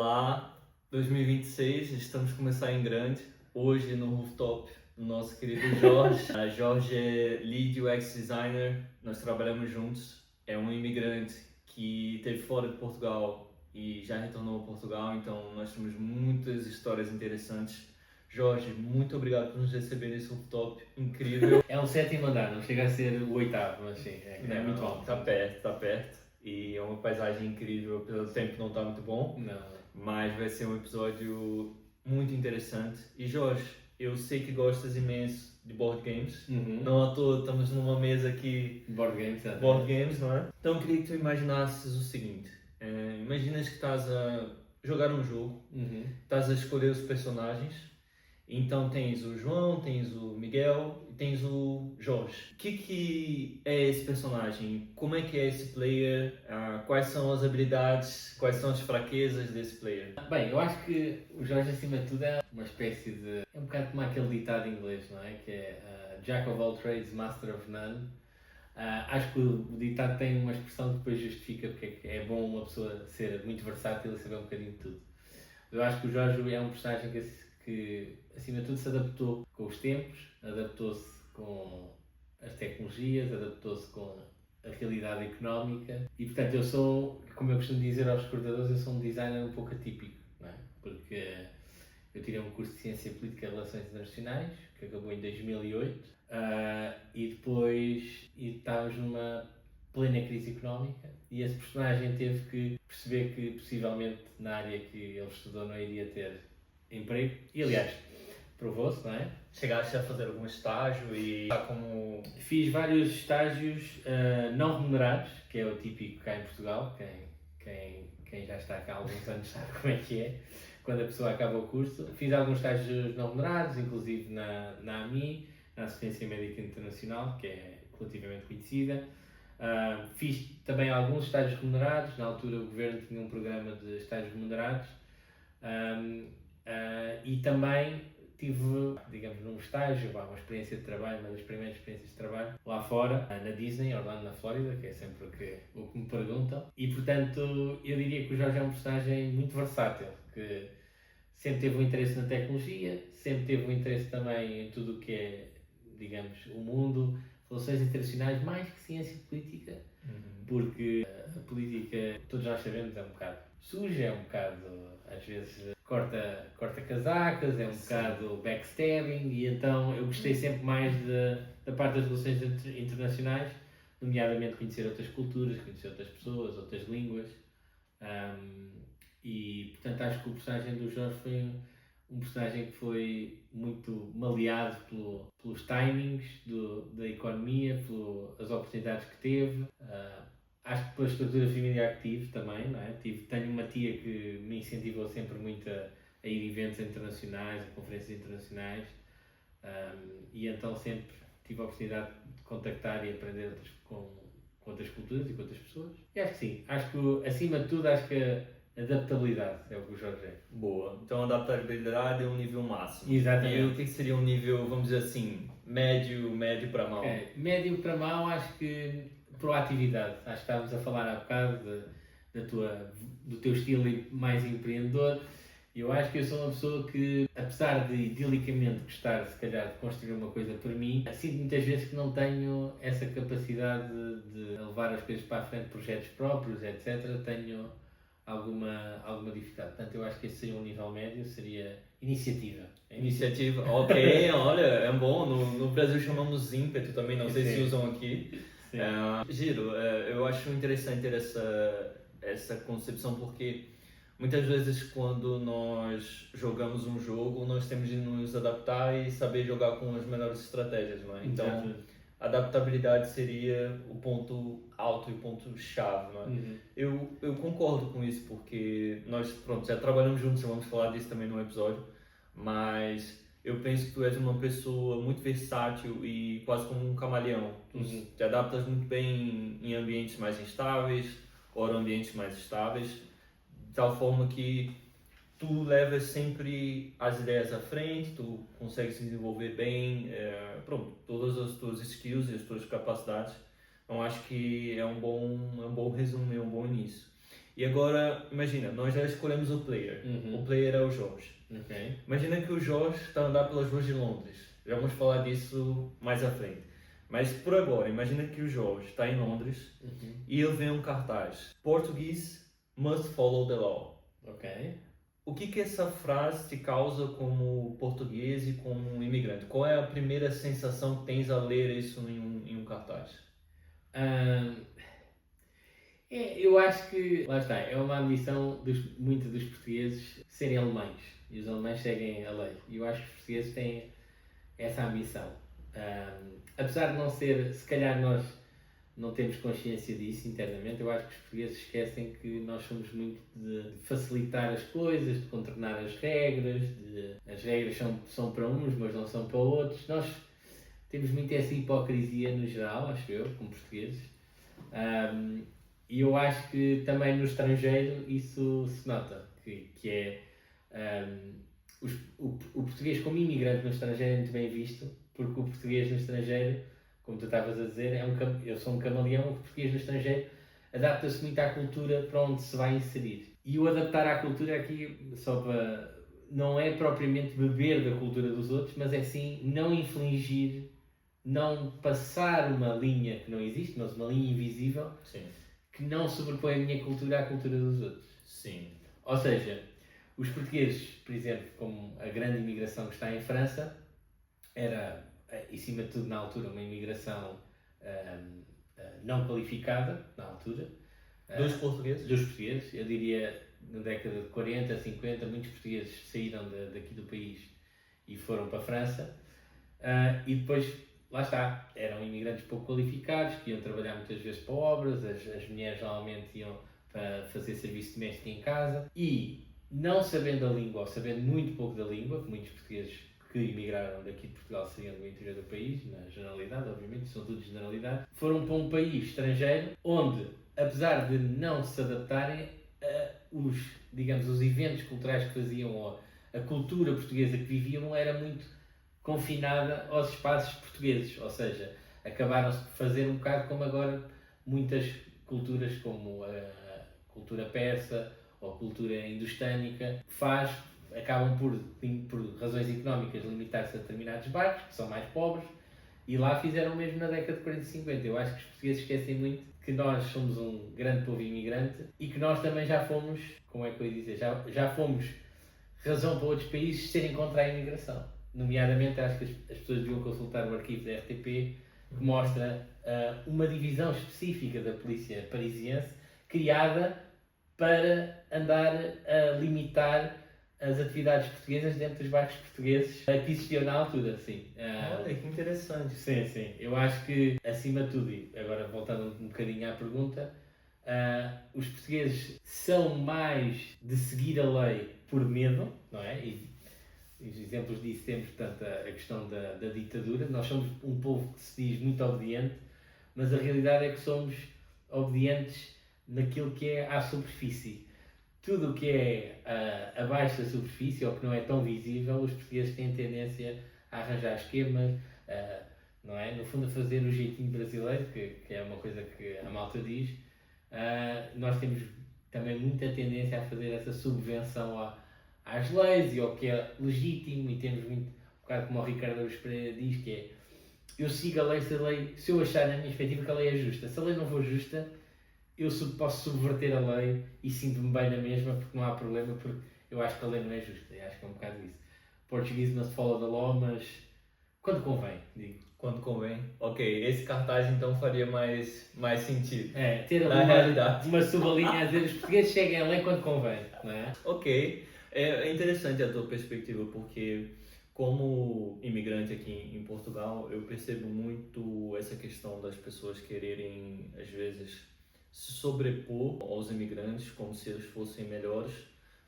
Olá, 2026, estamos começando em grande. Hoje no rooftop, o nosso querido Jorge. Jorge é Lead UX Designer, nós trabalhamos juntos. É um imigrante que esteve fora de Portugal e já retornou a Portugal, então nós temos muitas histórias interessantes. Jorge, muito obrigado por nos receber nesse rooftop incrível. É o sétimo andar, não chega a ser o oitavo, mas sim, é muito alto. Tá perto. E é uma paisagem incrível, apesar do tempo não estar muito bom. Não. Mas vai ser um episódio muito interessante. E Jorge, eu sei que gostas imenso de board games. Não à toa estamos numa mesa aqui. Board games, é. Board games, não é? Então eu queria que tu imaginasses o seguinte. Imaginas que estás a jogar um jogo, estás a escolher os personagens. Então tens o João, tens o Miguel e tens o Jorge. O que é esse personagem? Como é que é esse player? Quais são as habilidades? Quais são as fraquezas desse player? Bem, eu acho que o Jorge, acima de tudo, é uma espécie de... É um bocado como aquele ditado em inglês, não é? Que é Jack of all trades, master of none. Acho que o ditado tem uma expressão que depois justifica porque é bom uma pessoa ser muito versátil e saber um bocadinho de tudo. Eu acho que o Jorge é um personagem que acima de tudo se adaptou com os tempos, adaptou-se com as tecnologias, adaptou-se com a realidade económica e portanto eu sou, como eu costumo dizer aos recrutadores, eu sou um designer um pouco atípico, não é? Porque eu tirei um curso de Ciência Política e Relações Internacionais, que acabou em 2008, e depois estávamos numa plena crise económica e esse personagem teve que perceber que possivelmente na área que ele estudou não iria ter emprego e aliás provou-se, não é? Chegaste a fazer algum estágio e como... Fiz vários estágios não remunerados, que é o típico cá em Portugal, quem já está cá há alguns anos sabe como é que é, quando a pessoa acaba o curso. Fiz alguns estágios não remunerados, inclusive na AMI, na Assistência Médica Internacional, que é relativamente conhecida. Fiz também alguns estágios remunerados, na altura o governo tinha um programa de estágios remunerados. E também tive, digamos, num estágio, uma experiência de trabalho, uma das primeiras experiências de trabalho lá fora, na Disney, Orlando, na Flórida, que é sempre o que me perguntam. E portanto, eu diria que o Jorge é um personagem muito versátil, que sempre teve um interesse na tecnologia, sempre teve um interesse também em tudo o que é, digamos, o mundo, relações internacionais, mais que ciência política, porque a política, todos nós sabemos, é um bocado suja, é um bocado, às vezes, corta casacas, é um bocado backstabbing, e então eu gostei sempre mais da parte das relações internacionais, nomeadamente conhecer outras culturas, conhecer outras pessoas, outras línguas. E portanto acho que o personagem do Jorge foi um personagem que foi muito maleado pelos timings da economia, pelas oportunidades que teve. Acho que pela estrutura familiar que tive também, não é? Tenho uma tia que me incentivou sempre muito a ir a eventos internacionais, a conferências internacionais, e então sempre tive a oportunidade de contactar e aprender com outras culturas e com outras pessoas. E acho que sim, acho que acima de tudo acho que a adaptabilidade é o que o Jorge é. Boa, então adaptabilidade é um nível máximo. Exatamente. E o que seria um nível, vamos dizer assim, médio para mau? Médio para mau, acho que proatividade. Acho que estávamos a falar há bocado do teu estilo mais empreendedor. Eu acho que eu sou uma pessoa que, apesar de idilicamente gostar, se calhar, de construir uma coisa por mim, sinto muitas vezes que não tenho essa capacidade de levar as coisas para a frente, projetos próprios, etc. Tenho alguma dificuldade. Portanto, eu acho que esse seria um nível médio, seria iniciativa. Iniciativa, ok, olha, é bom. No Brasil chamamos ímpeto também, não sei se usam aqui. Giro, eu acho interessante essa concepção porque muitas vezes quando nós jogamos um jogo, nós temos de nos adaptar e saber jogar com as melhores estratégias, não é? Então, adaptabilidade seria o ponto alto e o ponto chave, não é? Eu concordo com isso porque nós, pronto, já trabalhamos juntos, vamos falar disso também no episódio, mas eu penso que tu és uma pessoa muito versátil e quase como um camaleão. Tu te adaptas muito bem em ambientes mais instáveis ou ambientes mais estáveis, de tal forma que tu levas sempre as ideias à frente, tu consegues se desenvolver bem, pronto, todas as tuas skills e as tuas capacidades. Então acho que é um bom resumo, é um bom início. E agora, imagina, nós já escolhemos o player. O player é o Jorge. Ok. Imagina que o Jorge está a andar pelas ruas de Londres. Já vamos falar disso mais à frente. Mas por agora, imagina que o Jorge está em Londres e ele vê um cartaz: Portuguese must follow the law. Ok. O que essa frase te causa como português e como um imigrante? Qual é a primeira sensação que tens a ler isso em um cartaz? Eu acho que, lá está, é uma ambição muitos dos portugueses serem alemães. E os alemães seguem a lei. E eu acho que os portugueses têm essa ambição. Apesar de não ser, se calhar nós não temos consciência disso internamente, eu acho que os portugueses esquecem que nós somos muito de facilitar as coisas, de contornar as regras, as regras são para uns, mas não são para outros. Nós temos muito essa hipocrisia no geral, acho eu, como portugueses. E eu acho que também no estrangeiro isso se nota, que é o português como imigrante no estrangeiro é muito bem visto, porque o português no estrangeiro, como tu estavas a dizer, eu sou um camaleão, o português no estrangeiro adapta-se muito à cultura para onde se vai inserir. E o adaptar à cultura aqui, só para, não é propriamente beber da cultura dos outros, mas é sim não infligir, não passar uma linha que não existe, mas uma linha invisível. Sim. Que não sobrepõe a minha cultura à cultura dos outros. Sim. Ou seja, os portugueses, por exemplo, como a grande imigração que está em França, era, em cima de tudo na altura, uma imigração não qualificada, na altura. Dos portugueses? Dos portugueses. Eu diria, na década de 40, 50, muitos portugueses saíram daqui do país e foram para a França. E depois, lá está, eram imigrantes pouco qualificados, que iam trabalhar muitas vezes para obras, as mulheres normalmente iam para fazer serviço doméstico em casa, e não sabendo a língua, ou sabendo muito pouco da língua, que muitos portugueses que emigraram daqui de Portugal saíam do interior do país, na generalidade, obviamente, são tudo generalidade, foram para um país estrangeiro, onde, apesar de não se adaptarem, os eventos culturais que faziam, ou a cultura portuguesa que viviam, era muito confinada aos espaços portugueses, ou seja, acabaram-se por fazer um bocado como agora muitas culturas, como a cultura persa ou a cultura indostânica, acabam por razões económicas, limitar-se a determinados bairros, que são mais pobres, e lá fizeram o mesmo na década de 40 e 50. Eu acho que os portugueses esquecem muito que nós somos um grande povo imigrante e que nós também já fomos, como é que eu ia dizer, já fomos razão para outros países serem contra a imigração. Nomeadamente, acho que as pessoas deviam consultar o arquivo da RTP, que mostra uma divisão específica da polícia parisiense, criada para andar a limitar as atividades portuguesas dentro dos bairros portugueses que existiam na altura, sim. Olha, que interessante. Sim, sim. Eu acho que, acima de tudo, e agora voltando um bocadinho à pergunta, os portugueses são mais de seguir a lei por medo, não é? E os exemplos disso temos, portanto, a questão da ditadura. Nós somos um povo que se diz muito obediente, mas a realidade é que somos obedientes naquilo que é à superfície. Tudo o que é abaixo da superfície, ou que não é tão visível, os portugueses têm tendência a arranjar esquemas, não é? No fundo, a fazer o jeitinho brasileiro, que é uma coisa que a malta diz. Nós temos também muita tendência a fazer essa subvenção às leis e ao que é legítimo, e temos muito, um bocado como o Ricardo Araújo Pereira diz, que é: eu sigo a lei se eu achar na minha perspectiva que a lei é justa. Se a lei não for justa, eu posso subverter a lei e sinto-me bem na mesma, porque não há problema, porque eu acho que a lei não é justa. Eu acho que é um bocado isso. Portuguese must follow the law, mas quando convém, digo. Quando convém. Ok, esse cartaz então faria mais sentido. Ter na realidade uma sublinha a dizer: os portugueses seguem a lei quando convém, não é? Ok, é interessante a tua perspectiva, porque como imigrante aqui em Portugal, eu percebo muito essa questão das pessoas quererem, às vezes, se sobrepor aos imigrantes como se eles fossem melhores.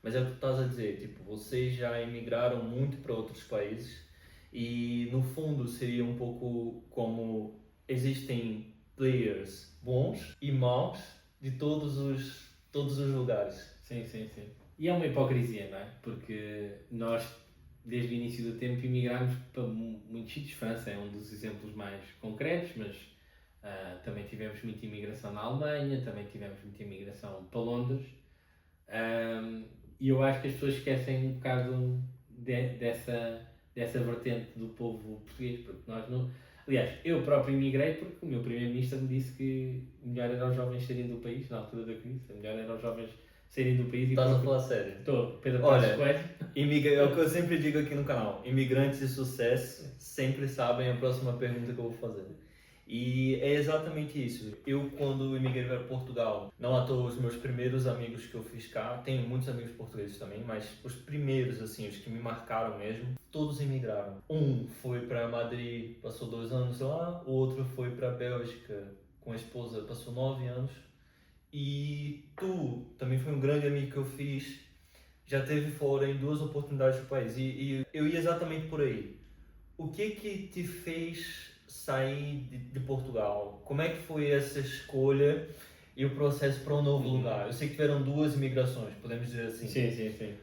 Mas é o que tu estás a dizer, tipo, vocês já imigraram muito para outros países e no fundo seria um pouco como existem players bons e maus de todos os lugares. Sim, sim, sim. E é uma hipocrisia, não é? Porque nós, desde o início do tempo, imigramos para muitos sítios. França é um dos exemplos mais concretos, mas também tivemos muita imigração na Alemanha, também tivemos muita imigração para Londres. E eu acho que as pessoas esquecem um bocado dessa vertente do povo português, porque nós não. Aliás, eu próprio emigrei porque o meu primeiro-ministro me disse que o melhor era os jovens saírem do país, na altura da crise, o melhor era os jovens saírem do país. Estás a falar sério? Estou, Pedro Passos Coelho. É o que eu sempre digo aqui no canal, imigrantes de sucesso sempre sabem a próxima pergunta que eu vou fazer. E é exatamente isso. Eu, quando imigrei para Portugal, não à toa os meus primeiros amigos que eu fiz cá, tenho muitos amigos portugueses também, mas os primeiros, assim, os que me marcaram mesmo, todos imigraram. Um foi para Madrid, passou 2 anos lá, o outro foi para Bélgica com a esposa, passou 9 anos. E tu também foi um grande amigo que eu fiz, já teve fora em 2 oportunidades do país. E eu ia exatamente por aí. O que te fez sair de Portugal? Como é que foi essa escolha e o processo para um novo lugar? Eu sei que tiveram 2 imigrações, podemos dizer assim. Sim.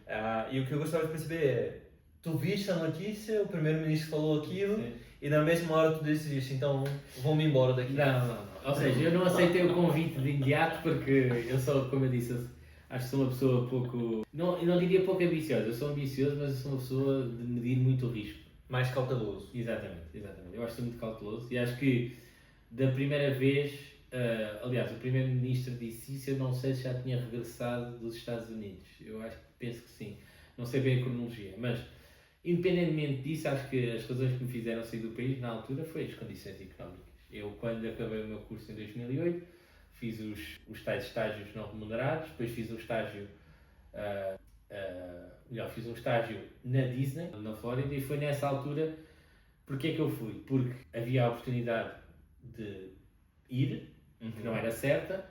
E o que eu gostava de perceber é, tu viste a notícia, o primeiro-ministro falou aquilo, e na mesma hora tu decidiste, então vou-me embora daqui. Não. Ou seja, eu não aceitei o convite de imediato porque eu sou, como eu disse, acho que sou uma pessoa pouco... não diria pouco ambiciosa, eu sou ambicioso, mas eu sou uma pessoa de medir muito o risco. Mais cauteloso. Exatamente. Eu acho que sou muito cauteloso e acho que da primeira vez, aliás, o primeiro-ministro disse isso, eu não sei se já tinha regressado dos Estados Unidos. Penso que sim. Não sei bem a cronologia, mas independentemente disso, acho que as razões que me fizeram sair do país na altura foi as condições económicas. Eu, quando acabei o meu curso em 2008, fiz os tais estágios não remunerados, depois fiz um estágio fiz um estágio na Disney, na Flórida, e foi nessa altura. Porque é que eu fui? Porque havia a oportunidade de ir, que não era certa,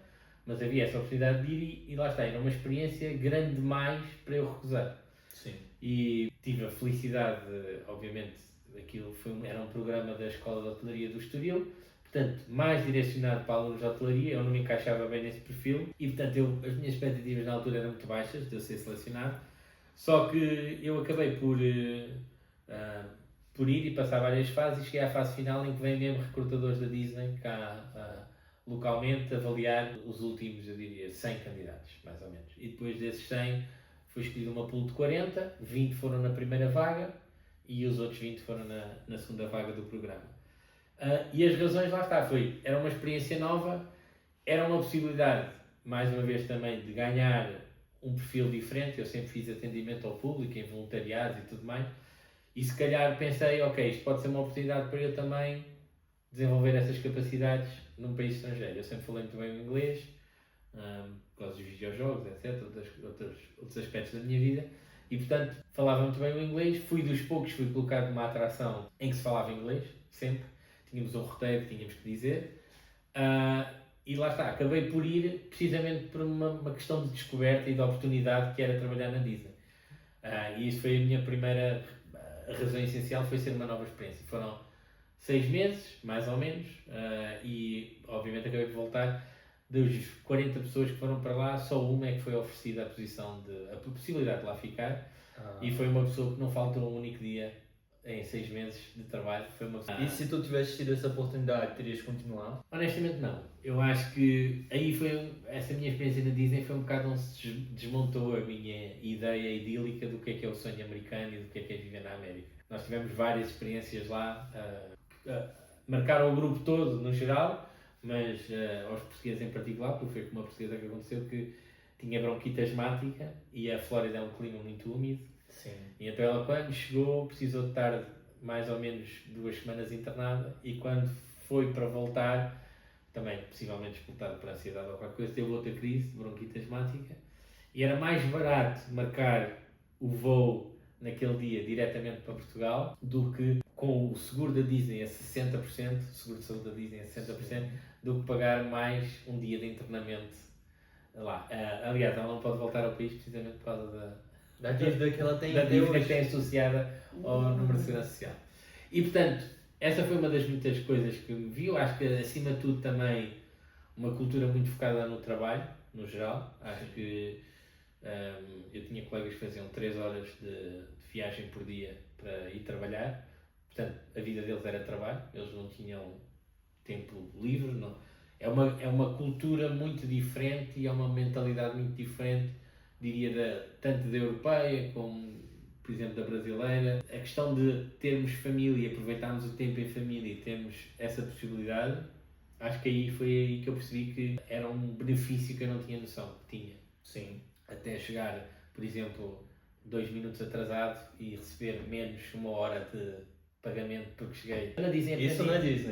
mas havia essa oportunidade de ir e lá está, era uma experiência grande demais para eu recusar. Sim. E tive a felicidade, obviamente, era um programa da Escola de Hotelaria do Estoril, portanto, mais direcionado para alunos de hotelaria, eu não me encaixava bem nesse perfil e, portanto, as minhas expectativas na altura eram muito baixas de eu ser selecionado, só que eu acabei por ir e passar várias fases e cheguei à fase final em que vêm mesmo recrutadores da Disney cá localmente avaliar os últimos, eu diria, 100 candidatos, mais ou menos. E depois desses 100 foi escolhido uma pool de 40, 20 foram na primeira vaga e os outros 20 foram na segunda vaga do programa. E as razões, lá está, era uma experiência nova, era uma possibilidade, mais uma vez também, de ganhar um perfil diferente. Eu sempre fiz atendimento ao público, em voluntariados e tudo mais, e se calhar pensei, ok, isto pode ser uma oportunidade para eu também desenvolver essas capacidades num país estrangeiro. Eu sempre falei muito bem o inglês, por causa dos videojogos, etc., outros aspectos da minha vida, e portanto falava muito bem o inglês. Fui dos poucos, fui colocado numa atração em que se falava inglês, sempre. Tínhamos um roteiro que tínhamos que dizer. E lá está, acabei por ir precisamente por uma questão de descoberta e de oportunidade que era trabalhar na Disney. E isso foi a minha primeira razão essencial, foi ser uma nova experiência. Foram 6 meses, mais ou menos, e obviamente acabei por voltar. Das 40 pessoas que foram para lá, só uma é que foi oferecida a possibilidade de lá ficar, e foi uma pessoa que não faltou um único dia em 6 meses de trabalho. E se tu tivesse tido essa oportunidade, terias continuado? Honestamente não. Eu acho que aí essa minha experiência na Disney foi um bocado onde se desmontou a minha ideia idílica do que é o sonho americano e do que é viver na América. Nós tivemos várias experiências lá, marcaram o grupo todo no geral, mas aos portugueses em particular, porque foi com uma portuguesa que aconteceu que tinha bronquite asmática e a Flórida é um clima muito úmido. Sim. E então ela, quando chegou, precisou de estar mais ou menos 2 semanas internada, e quando foi para voltar, também possivelmente expulsada por ansiedade ou qualquer coisa, teve outra crise de bronquite asmática, e era mais barato marcar o voo naquele dia diretamente para Portugal do que com o seguro da Disney a 60%, o seguro de saúde da Disney a 60%, do que pagar mais um dia de internamento lá. Aliás, ela não pode voltar ao país precisamente por causa da dívida que ela tem, da dívida que tem associada ao número de segurança social. E portanto, essa foi uma das muitas coisas que me viu. Acho que acima de tudo também uma cultura muito focada no trabalho, no geral. Acho que eu tinha colegas que faziam 3 horas de viagem por dia para ir trabalhar. Portanto, a vida deles era trabalho, eles não tinham tempo livre. Não. É uma cultura muito diferente e é uma mentalidade muito diferente diria, tanto da europeia como, por exemplo, da brasileira. A questão de termos família, aproveitarmos o tempo em família e termos essa possibilidade, acho que aí foi aí que eu percebi que era um benefício que eu não tinha noção que tinha. Sim. Até chegar, por exemplo, 2 minutos atrasado e receber menos 1 hora de pagamento porque cheguei. Isso na Disney.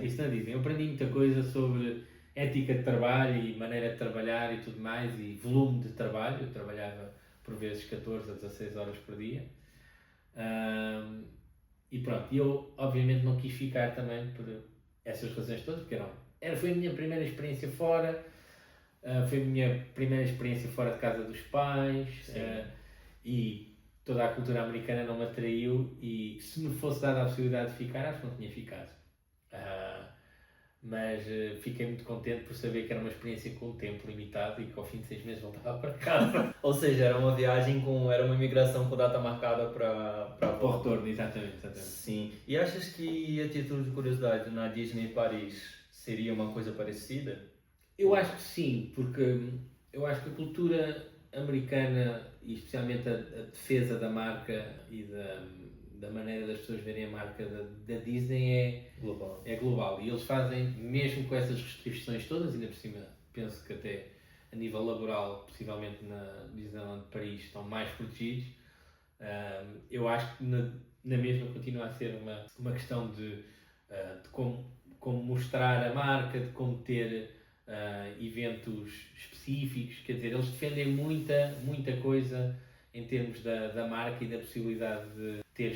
Isso na Disney. Eu aprendi muita coisa sobre ética de trabalho e maneira de trabalhar e tudo mais, e volume de trabalho. Eu trabalhava por vezes 14 a 16 horas por dia. E pronto, eu obviamente não quis ficar também por essas razões todas, porque foi a minha primeira experiência fora, foi a minha primeira experiência fora de casa dos pais, e toda a cultura americana não me atraiu, e se me fosse dada a possibilidade de ficar, acho que não tinha ficado. Mas fiquei muito contente por saber que era uma experiência com tempo limitado e que ao fim de 6 meses voltava para casa. Ou seja, era uma viagem era uma imigração com data marcada para o retorno, exatamente. Sim. E achas que, a título de curiosidade, na Disney Paris seria uma coisa parecida? Eu acho que sim, porque eu acho que a cultura americana, e especialmente a defesa da marca e da maneira das pessoas verem a marca da Disney é global. E eles fazem, mesmo com essas restrições todas, ainda por cima, penso que até a nível laboral, possivelmente na Disneyland de Paris, estão mais protegidos. Eu acho que na mesma continua a ser uma questão de como mostrar a marca, de como ter eventos específicos. Quer dizer, eles defendem muita coisa em termos da marca e da possibilidade de ter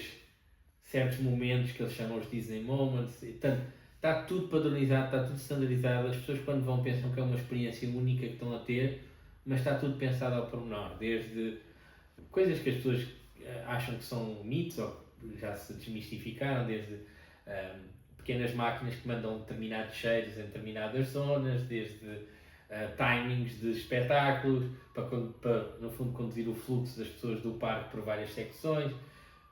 certos momentos que eles chamam os Disney Moments. E, portanto, está tudo padronizado, está tudo standardizado. As pessoas, quando vão, pensam que é uma experiência única que estão a ter, mas está tudo pensado ao pormenor, desde coisas que as pessoas acham que são mitos ou já se desmistificaram, desde pequenas máquinas que mandam determinados cheiros em determinadas zonas, desde timings de espetáculos, para no fundo conduzir o fluxo das pessoas do parque por várias secções.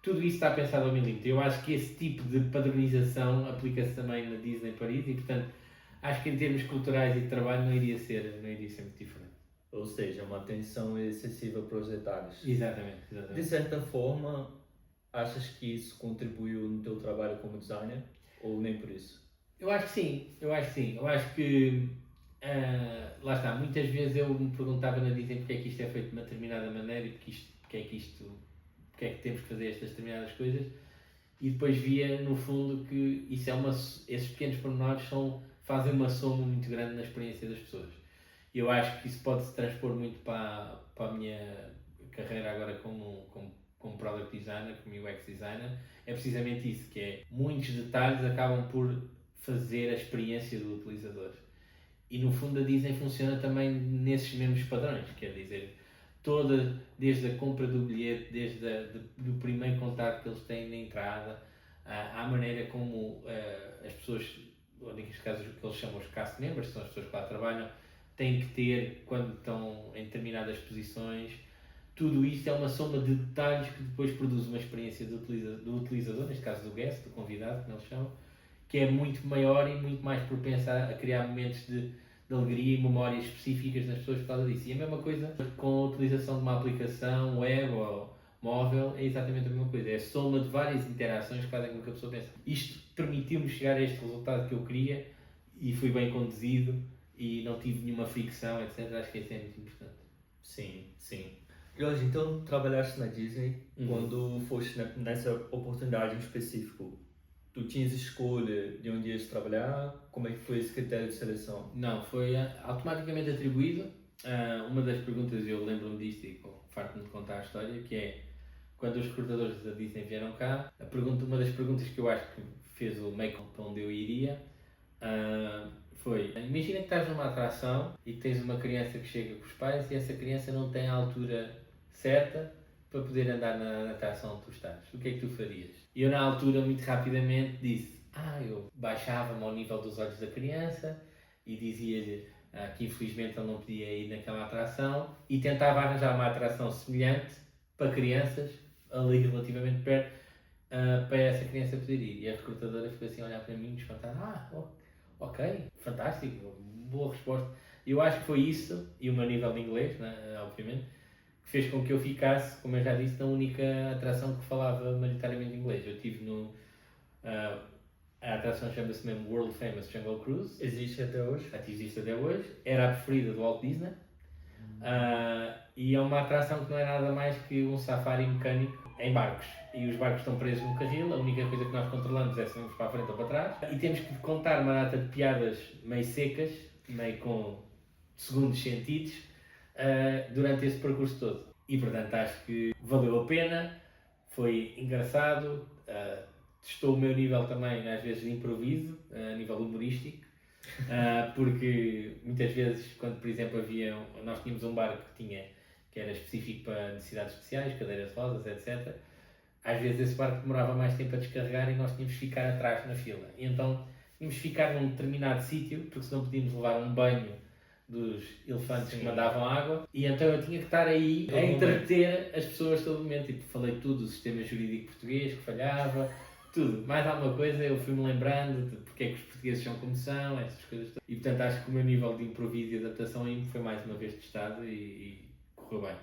Tudo isso está pensado ao milímetro. Eu acho que esse tipo de padronização aplica-se também na Disney Paris e, portanto, acho que em termos culturais e de trabalho não iria ser muito diferente. Ou seja, uma atenção excessiva para os detalhes. Exatamente. De certa forma, achas que isso contribuiu no teu trabalho como designer? Ou nem por isso? Eu acho que sim. Eu acho que, lá está, muitas vezes eu me perguntava na Disney porque é que isto é feito de uma determinada maneira e porque é que temos que fazer estas determinadas coisas, e depois via no fundo que esses pequenos pormenores fazem uma soma muito grande na experiência das pessoas. E eu acho que isso pode se transpor muito para a minha carreira agora como product designer, como UX designer. É precisamente isso, que é muitos detalhes acabam por fazer a experiência do utilizador. E no fundo a Disney funciona também nesses mesmos padrões, quer dizer, desde a compra do bilhete, desde do primeiro contacto que eles têm na entrada, à maneira como as pessoas, ou neste caso o que eles chamam os cast members, que são as pessoas que lá trabalham, têm que ter quando estão em determinadas posições. Tudo isto é uma soma de detalhes que depois produz uma experiência do utilizador, neste caso do guest, do convidado, como eles chamam, que é muito maior e muito mais propensa a criar momentos de alegria e memórias específicas nas pessoas por causa disso. E a mesma coisa com a utilização de uma aplicação web ou móvel, é exatamente a mesma coisa. É a soma de várias interações que fazem com que a pessoa pense: isto permitiu-me chegar a este resultado que eu queria e fui bem conduzido e não tive nenhuma fricção, etc. Acho que isso é muito importante. Sim. E hoje, então, trabalhaste na Disney. Quando foste nessa oportunidade em específico, tu tinhas escolha de onde ias trabalhar? Como é que foi esse critério de seleção? Não, foi automaticamente atribuído. Uma das perguntas, eu lembro-me disto e farto-me de contar a história, que é quando os recrutadores da Disney vieram cá, uma das perguntas que eu acho que fez o make-up para onde eu iria foi: imagina que estás numa atração e que tens uma criança que chega com os pais e essa criança não tem a altura certa para poder andar na atração onde tu estás. O que é que tu farias? E eu na altura, muito rapidamente, disse: eu baixava-me ao nível dos olhos da criança e dizia-lhe que infelizmente ele não podia ir naquela atração e tentava arranjar uma atração semelhante para crianças ali relativamente perto para essa criança poder ir. E a recrutadora ficou assim a olhar para mim e espantar: ok, fantástico, boa resposta. Eu acho que foi isso, e o meu nível de inglês, né, obviamente, que que fez com que eu ficasse, como eu já disse, na única atração que falava maioritariamente inglês. Eu estive no... a atração chama-se mesmo World Famous Jungle Cruise. Existe até hoje? Existe até hoje. Era a preferida do Walt Disney. E é uma atração que não é nada mais que um safari mecânico em barcos. E os barcos estão presos num carril, a única coisa que nós controlamos é se vamos para a frente ou para trás. E temos que contar uma data de piadas meio secas, meio com segundos sentidos, durante esse percurso todo. E portanto acho que valeu a pena, foi engraçado, testou o meu nível também às vezes de improviso, a nível humorístico. Porque muitas vezes, quando por exemplo nós tínhamos um barco que era específico para necessidades especiais, cadeiras rosas, etc. Às vezes esse barco demorava mais tempo a descarregar e nós tínhamos que ficar atrás na fila. E então tínhamos que ficar num determinado sítio, porque senão podíamos levar um banho dos elefantes que mandavam água. E então eu tinha que estar aí a entreter as pessoas todo momento. Tipo, falei tudo do sistema jurídico português que falhava. Tudo, mais alguma coisa eu fui-me lembrando de porque é que os portugueses são como são, essas coisas todas. E portanto acho que o meu nível de improviso e adaptação aí foi mais uma vez testado e correu bem.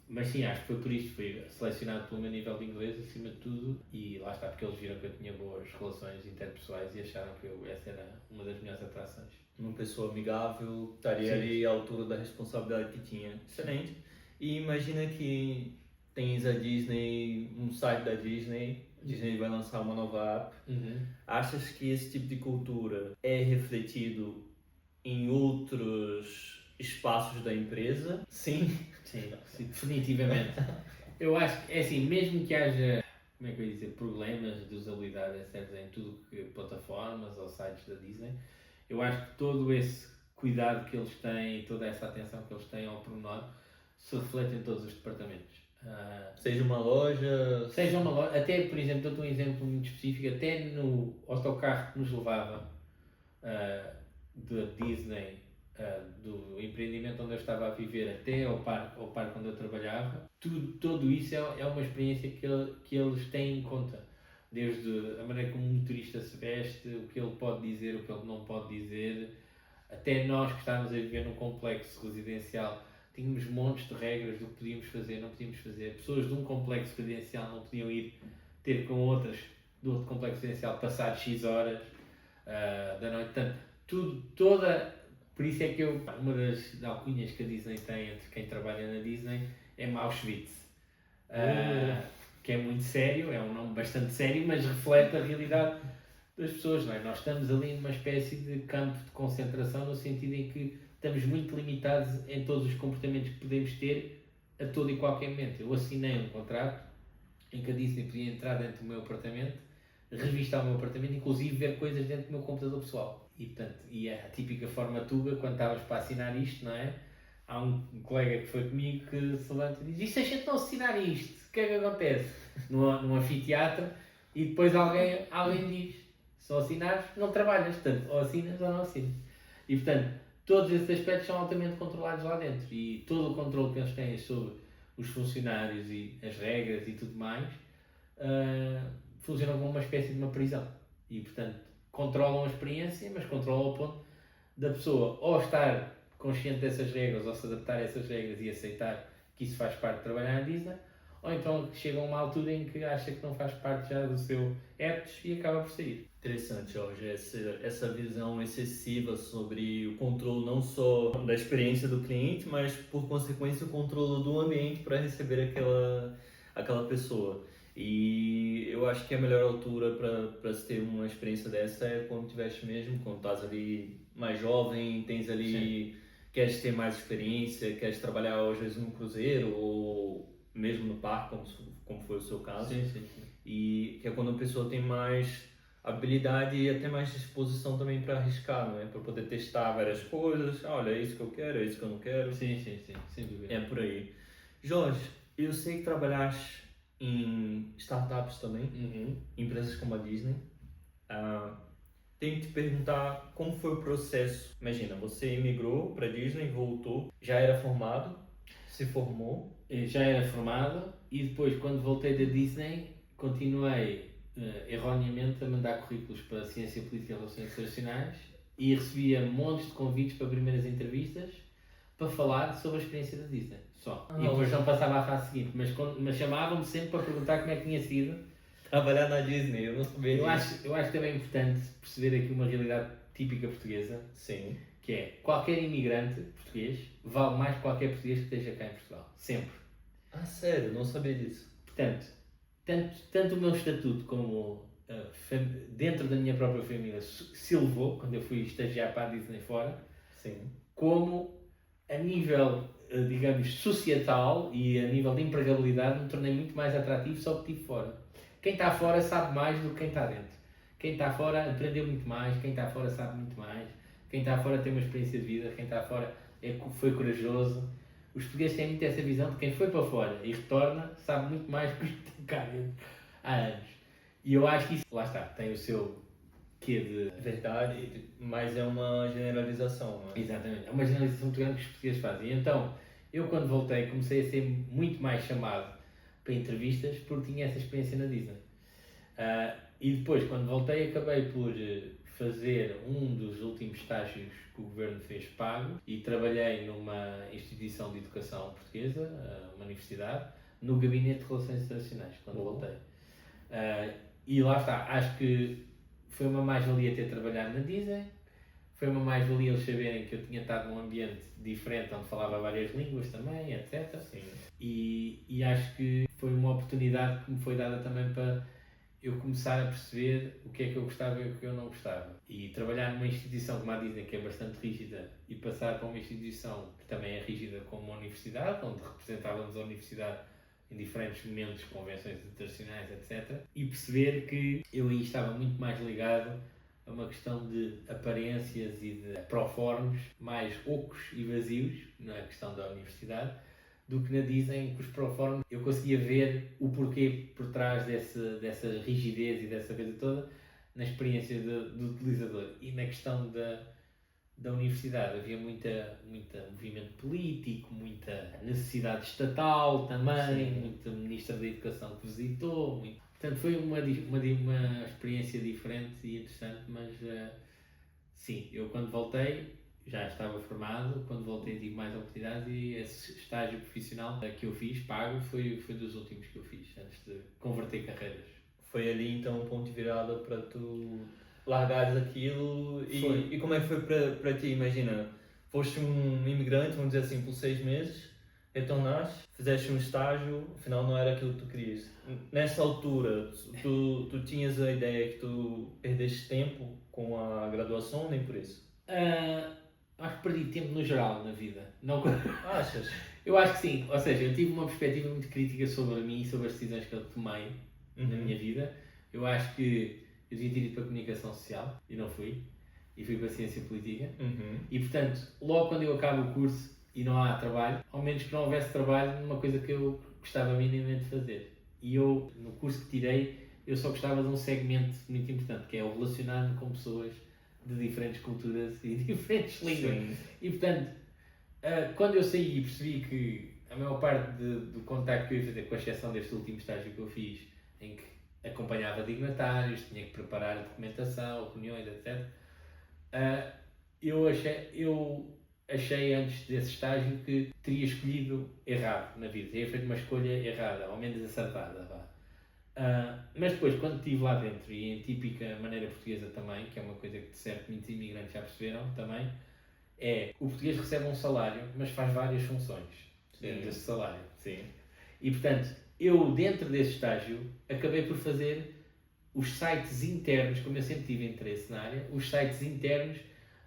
Mas sim, acho que foi por isto, fui selecionado pelo meu nível de inglês acima de tudo e lá está, porque eles viram que eu tinha boas relações interpessoais e acharam que essa era uma das melhores atrações. Uma pessoa amigável, estaria ali à altura da responsabilidade que tinha. Excelente. E imagina que tens a Disney, um site da Disney, a Disney vai lançar uma nova app. Achas que esse tipo de cultura é refletido em outros espaços da empresa? Sim. Sim, definitivamente. Eu acho que é assim, mesmo que haja, como é que eu ia dizer, problemas de usabilidade, etc., em tudo que plataformas ou sites da Disney, eu acho que todo esse cuidado que eles têm, toda essa atenção que eles têm ao pormenor, se reflete em todos os departamentos. Seja uma loja... Seja uma loja, até, por exemplo, dou-te um exemplo muito específico, até no autocarro que nos levava da Disney, do empreendimento onde eu estava a viver até ao parque onde eu trabalhava, tudo isso é uma experiência que eles têm em conta. Desde a maneira como o motorista se veste, o que ele pode dizer, o que ele não pode dizer, até nós que estávamos a viver num complexo residencial, tínhamos montes de regras do que podíamos fazer, não podíamos fazer. Pessoas de um complexo residencial não podiam ir ter com outras do outro complexo residencial passar X horas da noite. Portanto, por isso é que uma das alcunhas que a Disney tem entre quem trabalha na Disney é Auschwitz. Que é muito sério, é um nome bastante sério, mas reflete a realidade das pessoas, não é? Nós estamos ali numa espécie de campo de concentração, no sentido em que estamos muito limitados em todos os comportamentos que podemos ter a todo e qualquer momento. Eu assinei um contrato em que a Disney podia entrar dentro do meu apartamento, revistar o meu apartamento, inclusive ver coisas dentro do meu computador pessoal. E portanto, é a típica forma tuga, quando estavas para assinar isto, não é? Há um colega que foi comigo que se levanta e diz: e se a gente não assinar isto, o que é que acontece? Num anfiteatro, e depois alguém diz: se não assinares, não trabalhas, portanto, ou assinas ou não assinas. E portanto, todos esses aspectos são altamente controlados lá dentro e todo o controle que eles têm sobre os funcionários e as regras e tudo mais funcionam como uma espécie de uma prisão. E portanto, controlam a experiência, mas controlam ao ponto da pessoa ou estar consciente dessas regras, ou se adaptar a essas regras e aceitar que isso faz parte de trabalhar na Disney, ou então chega a uma altura em que acha que não faz parte já do seu ethos e acaba por sair. Interessante, Jorge, essa visão excessiva sobre o controle não só da experiência do cliente, mas por consequência o controle do ambiente para receber aquela pessoa. E eu acho que a melhor altura para se ter uma experiência dessa é quando tiveste mesmo, quando estás ali mais jovem, tens ali, sim, queres ter mais experiência, queres trabalhar às vezes num cruzeiro ou mesmo no parque, como foi o seu caso. Sim. E que é quando a pessoa tem mais habilidade e até mais disposição também para arriscar, não é? Para poder testar várias coisas. Olha, é isso que eu quero, é isso que eu não quero. Sim, sem dúvida. É por aí. Jorge, eu sei que trabalhaste em startups também, empresas como a Disney. Tenho que te perguntar como foi o processo. Imagina, você emigrou para a Disney, voltou, já era formado, se formou? Eu já era formado e depois, quando voltei da Disney, continuei erroneamente a mandar currículos para a Ciência Política e Relações Internacionais e recebia montes de convites para primeiras entrevistas, para falar sobre a experiência da Disney, só. Ah, E depois não passava à fase seguinte, mas chamavam-me sempre para perguntar como é que tinha sido. Trabalhar na Disney, eu não sabia disso. Eu acho também importante perceber aqui uma realidade típica portuguesa, Sim. que é qualquer imigrante português vale mais que qualquer português que esteja cá em Portugal. Sempre. Ah, sério? Não sabia disso. Portanto, tanto o meu estatuto como dentro da minha própria família se elevou quando eu fui estagiar para a Disney fora, Sim. como a nível, digamos, societal e a nível de empregabilidade me tornei muito mais atrativo só porque estive fora. Quem está fora sabe mais do que quem está dentro. Quem está fora aprendeu muito mais, quem está fora sabe muito mais, quem está fora tem uma experiência de vida, quem está fora foi corajoso. Os portugueses têm muito essa visão de quem foi para fora e retorna sabe muito mais do que tem cá dentro há anos. E eu acho que isso, lá está, tem o seu quê de... Verdade, mas é uma generalização, não é? Exatamente, é uma generalização muito grande que os portugueses fazem. E então, eu quando voltei comecei a ser muito mais chamado para entrevistas porque tinha essa experiência na Disney. E depois, quando voltei, acabei por fazer um dos últimos estágios que o governo fez pago e trabalhei numa instituição de educação portuguesa, uma universidade, no gabinete de relações internacionais, quando voltei. E lá está, acho que foi uma mais-valia ter trabalhado na Disney, foi uma mais-valia eles saberem que eu tinha estado num ambiente diferente, onde falava várias línguas também, etc. Sim. E acho que foi uma oportunidade que me foi dada também para eu começar a perceber o que é que eu gostava e o que eu não gostava. E trabalhar numa instituição como a Disney, que é bastante rígida, e passar para uma instituição que também é rígida como uma universidade, onde representávamos a universidade em diferentes momentos, convenções internacionais, etc. E perceber que eu aí estava muito mais ligado a uma questão de aparências e de proformes mais ocos e vazios, na questão da universidade, do que na Disney, em que os proformes eu conseguia ver o porquê por trás dessa rigidez e dessa coisa toda na experiência do utilizador. E na questão da universidade havia muita movimento político, muita necessidade estatal também, muita ministra da Educação que visitou. Portanto, foi uma experiência diferente e interessante, mas sim, eu quando voltei já estava formado, quando voltei tive mais oportunidades e esse estágio profissional que eu fiz, pago, foi dos últimos que eu fiz, antes de converter carreiras. Foi ali então um ponto de virada para tu largares aquilo e como é que foi para ti? Imagina, foste um imigrante, vamos dizer assim, por 6 meses, retornaste, fizeste um estágio, afinal não era aquilo que tu querias. Nessa altura, tu tinhas a ideia que tu perdeste tempo com a graduação ou nem por isso? Acho que perdi tempo no geral na vida. Não... Achas? Eu acho que sim, ou seja, eu tive uma perspectiva muito crítica sobre mim e sobre as decisões que eu tomei na minha vida. Eu acho que eu devia ter ido para a comunicação social e não fui, e fui para a ciência política. E portanto, logo quando eu acabo o curso e não há trabalho, ao menos que não houvesse trabalho numa coisa que eu gostava minimamente de fazer. E eu, no curso que tirei, eu só gostava de um segmento muito importante, que é o relacionar-me com pessoas de diferentes culturas e diferentes línguas. Sim. E portanto, quando eu saí e percebi que a maior parte do contacto que eu ia fazer, com exceção deste último estágio que eu fiz, em que acompanhava dignatários, tinha que preparar a documentação, reuniões, etc. Eu achei antes desse estágio que teria escolhido errado na vida, teria feito uma escolha errada, ou menos acertada. Mas depois, quando estive lá dentro, e em típica maneira portuguesa também, que é uma coisa que de certo muitos imigrantes já perceberam também, é o português recebe um salário, mas faz várias funções dentro desse salário. Sim. E portanto, eu dentro desse estágio acabei por fazer os sites internos, como eu sempre tive interesse na área, os sites internos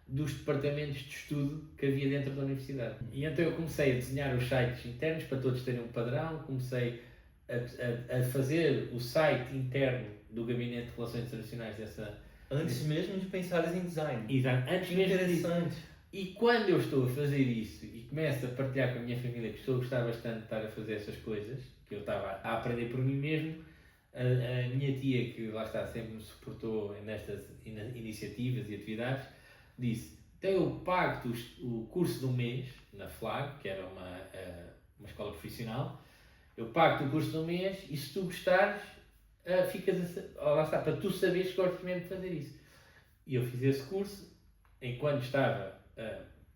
dos departamentos de estudo que havia dentro da universidade. E então eu comecei a desenhar os sites internos para todos terem um padrão, comecei a fazer o site interno do Gabinete de Relações Internacionais dessa... Antes mesmo de pensares em design. Exato, antes mesmo Interessante. E quando eu estou a fazer isso e começo a partilhar com a minha família que estou a gostar bastante de estar a fazer essas coisas, que eu estava a aprender por mim mesmo, a minha tia, que lá está, sempre me suportou nestas iniciativas e atividades, disse: então eu pago o curso de um mês na FLAG, que era uma escola profissional, eu pago-te o curso de um mês e se tu gostares, lá está, para tu saberes que gostas mesmo de fazer isso. E eu fiz esse curso, enquanto estava,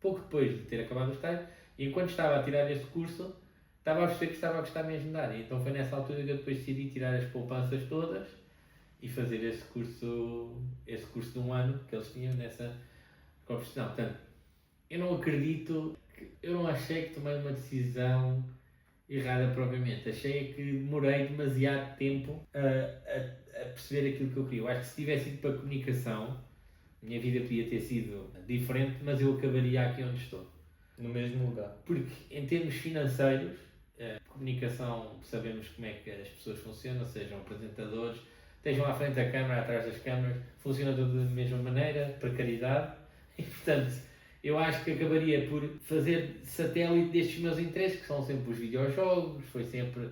pouco depois de ter acabado o estágio, E enquanto estava a tirar este curso, estava a perceber que estava a gostar mesmo de dar. E então foi nessa altura que eu depois decidi tirar as poupanças todas e fazer esse curso de um ano que eles tinham nessa profissão. Portanto, eu não acredito, eu não achei que tomei uma decisão errada propriamente. Achei que demorei demasiado tempo a perceber aquilo que eu queria. Eu acho que se tivesse ido para a comunicação, a minha vida podia ter sido diferente, mas eu acabaria aqui onde estou. No mesmo lugar. Porque em termos financeiros, comunicação, sabemos como é que as pessoas funcionam, sejam apresentadores, estejam à frente da câmara, atrás das câmaras, funciona tudo da mesma maneira, precariedade, e portanto eu acho que acabaria por fazer satélite destes meus interesses, que são sempre os videojogos, foi sempre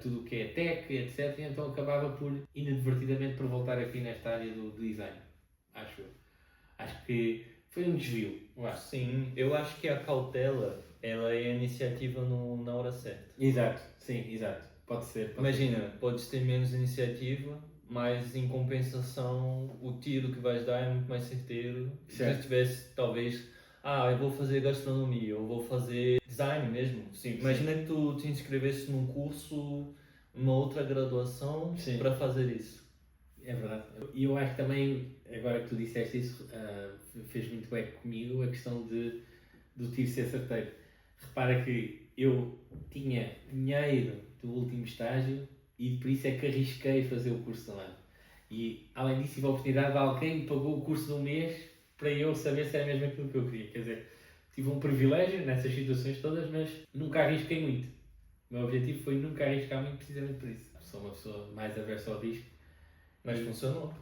tudo o que é tech, etc. E então acabava por, inadvertidamente, por voltar aqui nesta área do design, acho eu. Acho que foi um desvio. Sim, eu acho que a cautela, ela é a iniciativa na hora certa. Exato, sim, exato. Pode ser. Imagina, podes ter menos iniciativa, mas em compensação o tiro que vais dar é muito mais certeiro. Certo. Se tivesse, talvez, eu vou fazer gastronomia, eu vou fazer design mesmo. Sim. Imagina que tu te inscrevesse num curso, numa outra graduação para fazer isso. É verdade. E eu acho que também, agora que tu disseste isso, fez muito bem comigo a questão do tiro ser certeiro. Repara que eu tinha dinheiro do último estágio e por isso é que arrisquei fazer o curso de um ano. E além disso tive a oportunidade de alguém que pagou o curso de um mês para eu saber se era mesmo aquilo que eu queria. Quer dizer, tive um privilégio nessas situações todas, mas nunca arrisquei muito. O meu objetivo foi nunca arriscar muito precisamente por isso. Sou uma pessoa mais aversa ao risco. Mas funcionou.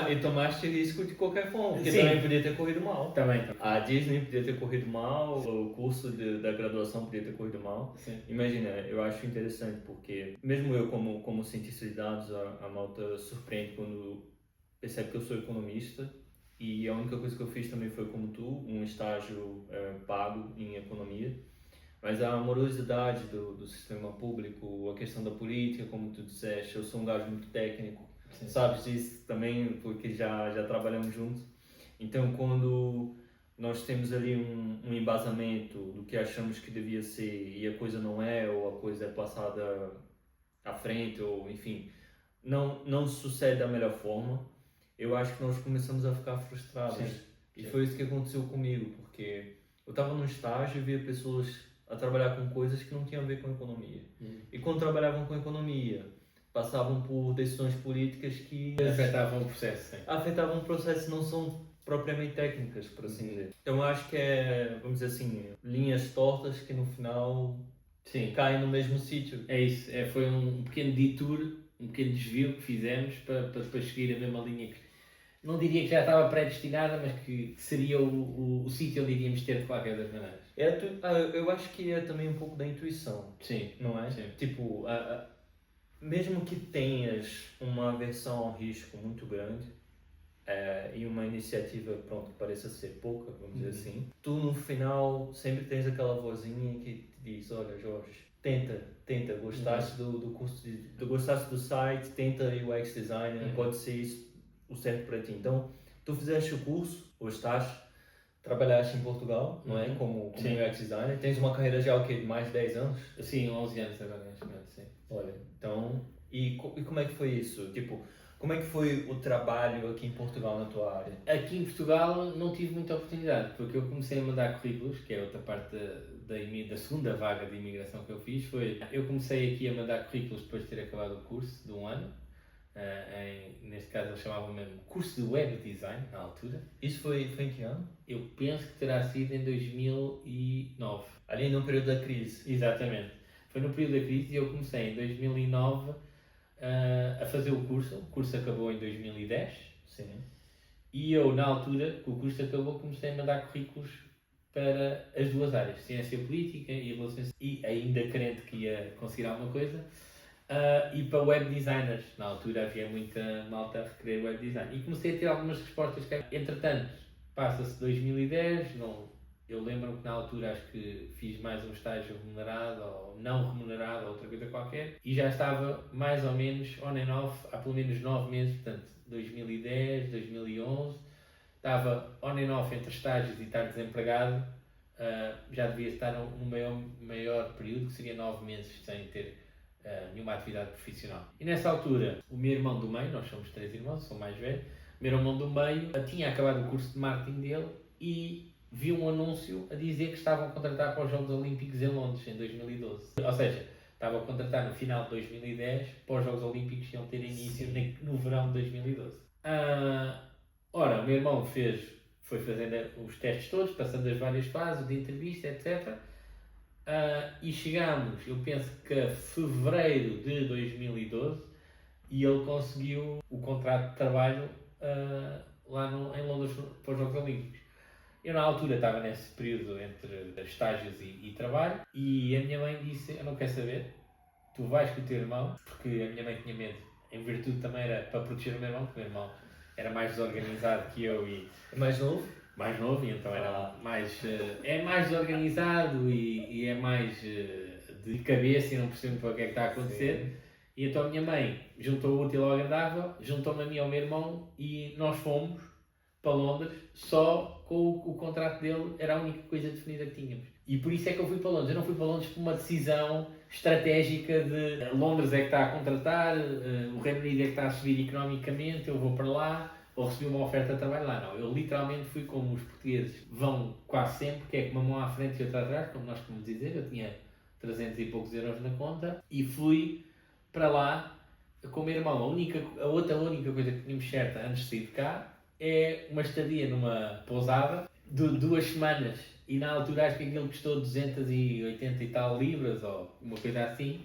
E tomaste risco de qualquer forma, porque Sim. também podia ter corrido mal. Também. A Disney podia ter corrido mal, o curso da graduação podia ter corrido mal. Sim. Imagina, eu acho interessante porque, mesmo eu como cientista de dados, a malta surpreende quando percebe que eu sou economista e a única coisa que eu fiz também foi como tu, um estágio pago em economia. Mas a morosidade do sistema público, a questão da política, como tu disseste, eu sou um gajo muito técnico. Sim. Sabes disso também, porque já trabalhamos juntos. Então, quando nós temos ali um embasamento do que achamos que devia ser e a coisa não é, ou a coisa é passada à frente, ou enfim, não sucede da melhor forma, eu acho que nós começamos a ficar frustrados. Sim. E foi isso que aconteceu comigo, porque eu estava num estágio e via pessoas a trabalhar com coisas que não tinham a ver com economia. E quando trabalhavam com economia, passavam por decisões políticas que afetavam o processo. Sim. Afetavam o processo, não são propriamente técnicas, por assim dizer. Então acho que vamos dizer assim, linhas tortas que no final caem no mesmo sítio. É isso, foi um pequeno detour, um pequeno desvio que fizemos para depois seguir a mesma linha que não diria que já estava predestinada, mas que seria o sítio onde iríamos ter de qualquer das maneiras. Eu acho que é também um pouco da intuição. Sim. Não é? Sim. Tipo, mesmo que tenhas uma aversão ao risco muito grande e uma iniciativa, que pareça ser pouca, vamos dizer assim, tu no final sempre tens aquela vozinha que te diz, olha Jorge, tenta, gostaste do curso, gostaste do site, tenta UX Designer, pode ser isso o certo para ti. Então, tu fizeste o curso, ou trabalhaste em Portugal, não é? Como UX Designer, tens uma carreira já de mais de 10 anos? Sim, 11 anos agora, neste momento, sim. Olha, então, e como é que foi isso? Tipo, como é que foi o trabalho aqui em Portugal na tua área? Aqui em Portugal não tive muita oportunidade, porque eu comecei a mandar currículos, que é outra parte da segunda vaga de imigração que eu fiz, eu comecei aqui a mandar currículos depois de ter acabado o curso de um ano, neste caso eles chamavam mesmo curso de Web Design, na altura. Isso foi em que ano? Eu penso que terá sido em 2009. Ali no período da crise? Exatamente. Foi no período da crise e eu comecei em 2009 a fazer o curso acabou em 2010. Sim. E eu, na altura que o curso acabou, comecei a mandar currículos para as duas áreas, ciência política e relações, e ainda crente que ia conseguir alguma coisa, e para web designers. Na altura havia muita malta a requerer web design. E comecei a ter algumas respostas que, entretanto, passa-se 2010, eu lembro-me que na altura acho que fiz mais um estágio remunerado ou não remunerado ou outra coisa qualquer e já estava mais ou menos on and off há pelo menos 9 meses, portanto 2010, 2011, estava on and off entre estágios e estar desempregado já devia estar no maior período, que seria 9 meses sem ter nenhuma atividade profissional. E nessa altura, o meu irmão do meio, nós somos 3 irmãos, sou mais velho, o meu irmão do meio tinha acabado o curso de marketing dele e viu um anúncio a dizer que estavam a contratar para os Jogos Olímpicos em Londres, em 2012. Ou seja, estavam a contratar no final de 2010 para os Jogos Olímpicos que iam ter início no verão de 2012. Ora, o meu irmão foi fazendo os testes todos, passando as várias fases de entrevista, etc. E chegámos, eu penso que a fevereiro de 2012, e ele conseguiu o contrato de trabalho lá em Londres para os Jogos Olímpicos. Eu na altura estava nesse período entre estágios e trabalho, e a minha mãe disse: eu não quero saber, tu vais com o teu irmão, porque a minha mãe tinha medo, em virtude também era para proteger o meu irmão, porque o meu irmão era mais desorganizado que eu e... Mais novo? Mais novo, e então era mais... é mais desorganizado e é mais de cabeça e não percebe muito o que é que está a acontecer. Sim. E então a minha mãe juntou o útil ao agradável, juntou-me a mim e ao meu irmão e nós fomos para Londres só com o contrato dele, era a única coisa definida que tínhamos. E por isso é que eu fui para Londres. Eu não fui para Londres por uma decisão estratégica de Londres é que está a contratar, o Reino Unido é que está a subir economicamente, eu vou para lá, ou recebi uma oferta de trabalho lá. Não, eu literalmente fui como os portugueses vão quase sempre, que é com uma mão à frente e outra atrás, como nós podemos dizer. Eu tinha 300 e poucos euros na conta e fui para lá com o meu irmão. A outra única coisa que tínhamos certa antes de sair de cá é uma estadia numa pousada de 2 semanas, e na altura acho que aquilo custou 280 e tal libras ou uma coisa assim.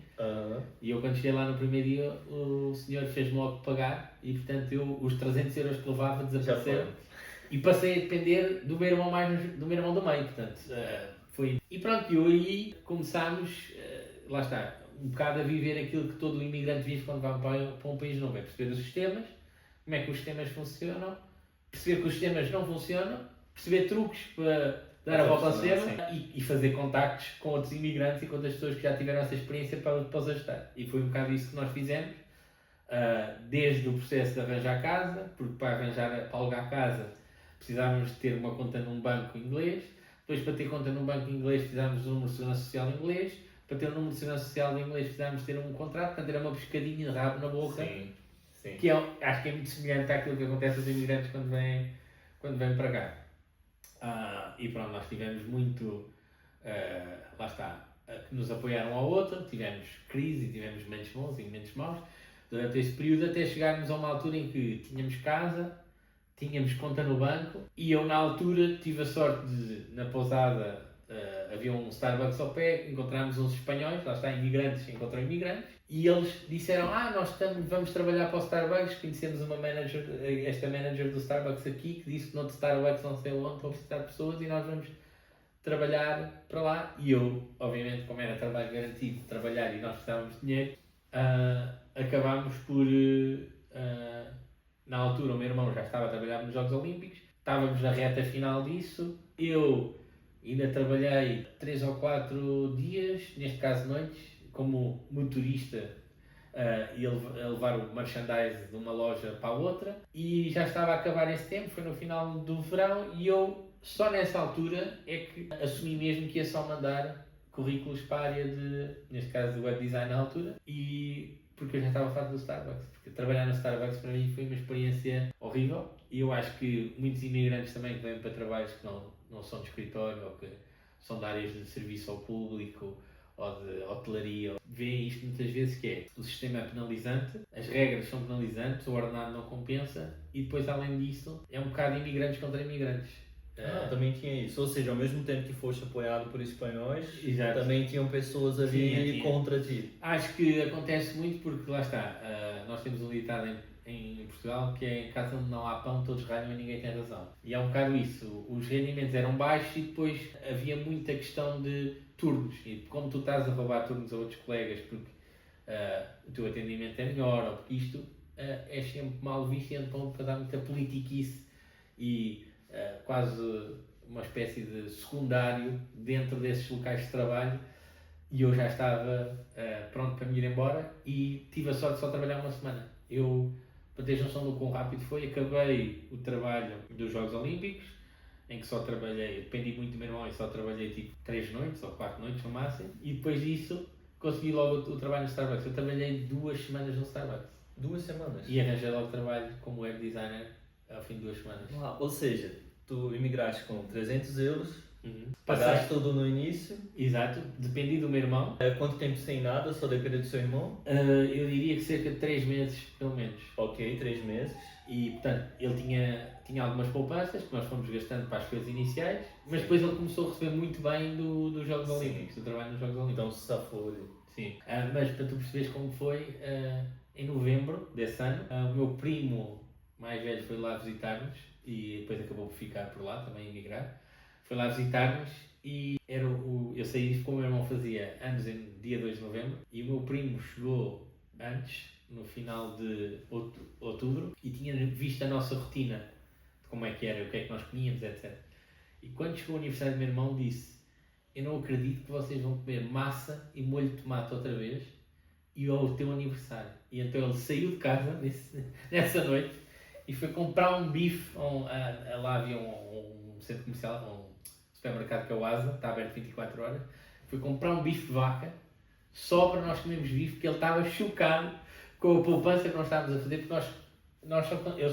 E eu quando cheguei lá no primeiro dia o senhor fez-me logo pagar e portanto os 300 euros que levava desapareceram e passei a depender do meu irmão do meio, portanto foi. E pronto, eu aí começámos, lá está, um bocado a viver aquilo que todo o imigrante vive quando vai para um país novo, é perceber os sistemas, como é que os sistemas funcionam, perceber que os sistemas não funcionam, perceber truques para dar a volta ao sistema e fazer contactos com outros imigrantes e com outras pessoas que já tiveram essa experiência para os ajudar. E foi um bocado isso que nós fizemos, desde o processo de arranjar casa, porque para alugar casa precisávamos de ter uma conta num banco inglês, depois para ter conta num banco inglês precisávamos de um número de segurança social inglês, para ter um número de segurança social inglês precisávamos ter um contrato, portanto era uma pescadinha de rabo na boca. Sim. Que acho que é muito semelhante àquilo que acontece aos imigrantes quando vêm para cá. E pronto, nós tivemos muito, lá está, que nos apoiaram um ao outro, tivemos crise, tivemos momentos bons e momentos maus durante este período, até chegarmos a uma altura em que tínhamos casa, tínhamos conta no banco, e eu na altura tive a sorte de, na pousada, havia um Starbucks ao pé, encontramos uns espanhóis, lá está, imigrantes encontram imigrantes, e eles disseram: vamos trabalhar para o Starbucks, conhecemos esta manager do Starbucks aqui, que disse que no Starbucks não sei onde, estão a precisar de pessoas e nós vamos trabalhar para lá. E eu, obviamente, como era trabalho garantido, trabalhar e nós precisávamos de dinheiro, acabámos por, na altura o meu irmão já estava a trabalhar nos Jogos Olímpicos, estávamos na reta final disso, eu ainda trabalhei 3 ou 4 dias, neste caso noites, como motorista e a levar o merchandise de uma loja para a outra, e já estava a acabar esse tempo, foi no final do verão, e eu só nessa altura é que assumi mesmo que ia só mandar currículos para a área de, neste caso, de web design na altura, e porque eu já estava farto do Starbucks, porque trabalhar no Starbucks para mim foi uma experiência horrível, e eu acho que muitos imigrantes também que vêm para trabalhos que não são de escritório ou que são de áreas de serviço ao público ou de hotelaria, veem isto muitas vezes, que é: o sistema é penalizante, as regras são penalizantes, o ordenado não compensa, e depois além disso é um bocado imigrantes contra imigrantes. Também tinha isso, ou seja, ao mesmo tempo que foste apoiado por espanhóis, exato, também tinham pessoas ali contra ti. Acho que acontece muito porque, lá está, nós temos um ditado em Portugal que é: em casa onde não há pão todos ralham e ninguém tem razão. E é um bocado isso, os rendimentos eram baixos e depois havia muita questão de turnos, e como tu estás a roubar turnos a outros colegas porque o teu atendimento é melhor ou porque isto é sempre mal visto, e então para dar muita politiquice e quase uma espécie de secundário dentro desses locais de trabalho, e eu já estava pronto para me ir embora e tive a sorte de só trabalhar uma semana. Eu, para teres noção do quão rápido foi, acabei o trabalho dos Jogos Olímpicos, em que só trabalhei, eu dependi muito do meu irmão e só trabalhei tipo 3 noites ou 4 noites no máximo, e depois disso consegui logo o trabalho no Starbucks. Eu trabalhei 2 semanas no Starbucks 2 semanas? e arranjei logo trabalho como web designer ao fim de 2 semanas. Uau, ou seja, tu imigraste com 300 euros, Uhum. pagaste tudo no início. Exato, dependi do meu irmão. Quanto tempo sem nada, só depender do seu irmão? Eu diria que cerca de 3 meses, pelo menos. Ok, 3 meses. E, portanto, ele tinha algumas poupanças que nós fomos gastando para as coisas iniciais, mas depois ele começou a receber muito bem dos Jogos Sim. Olímpicos, do trabalho nos Jogos Olímpicos. Então se safou ali. Sim. Mas para tu perceberes como foi, em novembro desse ano, o meu primo mais velho foi lá visitar-nos e depois acabou por ficar por lá, também emigrar. Foi lá visitar-nos e eu saí disso como o meu irmão fazia anos em dia 2 de novembro e o meu primo chegou antes, no final de outubro, e tinha visto a nossa rotina, de como é que era, o que é que nós comíamos, etc. E quando chegou o aniversário do meu irmão disse: eu não acredito que vocês vão comer massa e molho de tomate outra vez e ao teu aniversário. E então ele saiu de casa nessa noite e foi comprar um bife. Lá havia um centro comercial, um supermercado que é o Asa, está aberto 24 horas. Foi comprar um bife de vaca só para nós comermos bife, porque ele estava chocado com a poupança que nós estávamos a fazer, porque eu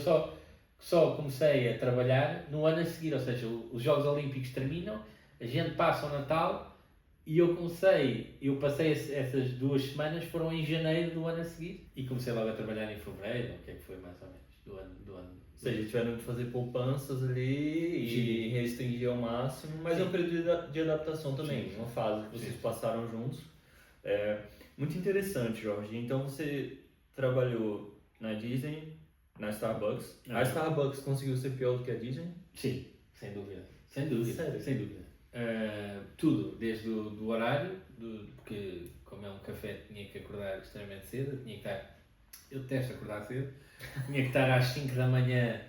só comecei a trabalhar no ano a seguir, ou seja, os Jogos Olímpicos terminam, a gente passa o Natal e eu passei essas 2 semanas, foram em janeiro do ano a seguir e comecei logo a trabalhar em fevereiro, o que é que foi mais ou menos, do ano. Ou seja, tiveram que fazer poupanças ali e restringir ao máximo, mas é um período de adaptação também, uma fase que vocês passaram juntos. Muito interessante, Jorge. Então você trabalhou na Disney, na Starbucks. A Starbucks conseguiu ser pior do que a Disney? Sim, sem dúvida. Sem dúvida. Sério? Sem dúvida. Tudo, desde do horário, porque como é um café tinha que acordar extremamente cedo, eu detesto acordar cedo, tinha que estar às 5 da manhã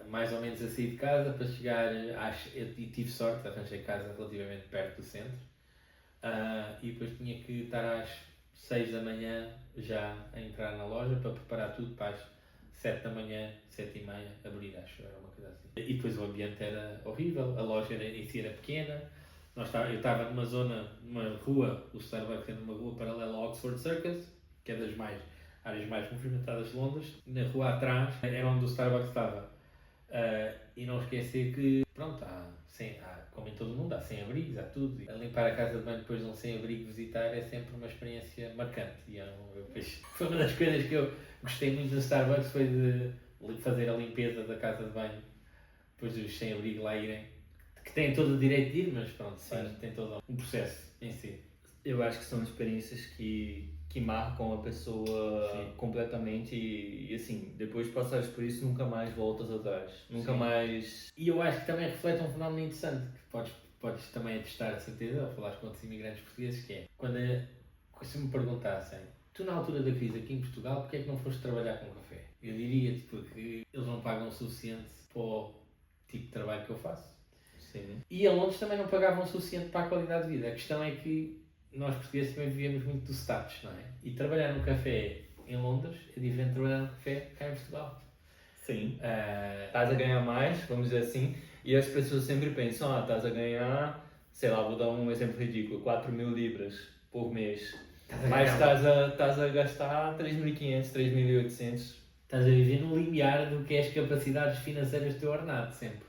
mais ou menos a sair de casa para chegar e tive sorte, arranjei casa relativamente perto do centro, e depois tinha que estar às 6 da manhã já a entrar na loja para preparar tudo para as 7 da manhã, 7 e meia, abrir, acho, era uma coisa assim. E depois o ambiente era horrível, a loja em si era pequena, eu estava numa zona, numa rua, o Starbucks é numa rua paralela ao Oxford Circus, que é das áreas mais movimentadas de Londres. Na rua atrás era onde o Starbucks estava. E não esquecer que, pronto, como em todo o mundo, há sem-abrigos, há tudo. E a limpar a casa de banho depois de um sem-abrigo visitar é sempre uma experiência marcante. E foi uma das coisas que eu gostei muito do Starbucks, foi de fazer a limpeza da casa de banho, depois dos sem-abrigo lá irem, que têm todo o direito de ir, mas pronto, tem todo um processo em si. Eu acho que são experiências que marcam a pessoa completamente e assim, depois de passares por isso, nunca mais voltas atrás. Nunca mais... E eu acho que também reflete um fenómeno interessante, que podes também atestar, de certeza, ao falar com outros imigrantes portugueses, que é, se me perguntassem, tu na altura da crise aqui em Portugal, porque é que não foste trabalhar com café? Eu diria-te porque eles não pagam o suficiente para o tipo de trabalho que eu faço. Sim. E a Londres também não pagavam o suficiente para a qualidade de vida. A questão é que nós portugueses também vivíamos muito do status, não é? E trabalhar num café em Londres é diferente de trabalhar num café cá em Portugal. Sim. Estás a ganhar mais, vamos dizer assim, e as pessoas sempre pensam, estás a ganhar, sei lá, vou dar um exemplo ridículo, 4.000 libras por mês. Mas estás a gastar 3.500, 3.800. Estás a viver no limiar do que é as capacidades financeiras do teu ordenado, sempre.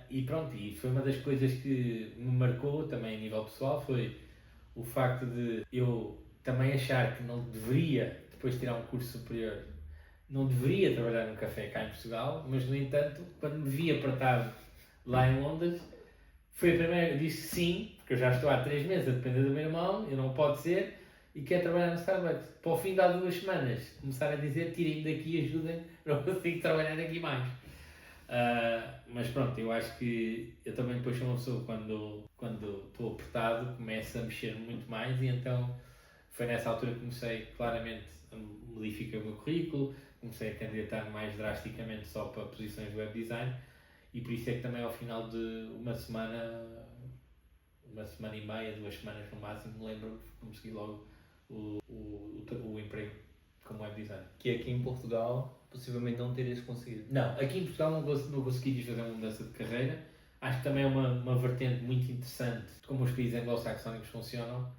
E pronto, e foi uma das coisas que me marcou também a nível pessoal, foi o facto de eu também achar que não deveria, depois de tirar um curso superior, não deveria trabalhar num café cá em Portugal, mas no entanto, quando me vi apertado lá em Londres, foi a primeira, eu disse sim, porque eu já estou há 3 meses a depender do meu irmão, eu não pode ser, e quero trabalhar no Starbucks. Para o fim de há 2 semanas, começar a dizer, tirem-me daqui e ajudem, não consigo trabalhar aqui mais. Mas pronto, eu acho que eu também depois sou uma pessoa quando estou apertado, começo a mexer muito mais e então foi nessa altura que comecei claramente a modificar o meu currículo, comecei a candidatar mais drasticamente só para posições de web design e por isso é que também ao final de uma semana e meia, 2 semanas no máximo, me lembro que consegui logo o emprego como web designer. Que aqui em Portugal possivelmente não terias conseguido. Não, aqui em Portugal não consegui fazer uma mudança de carreira. Acho que também é uma vertente muito interessante de como os países anglo-saxónicos funcionam,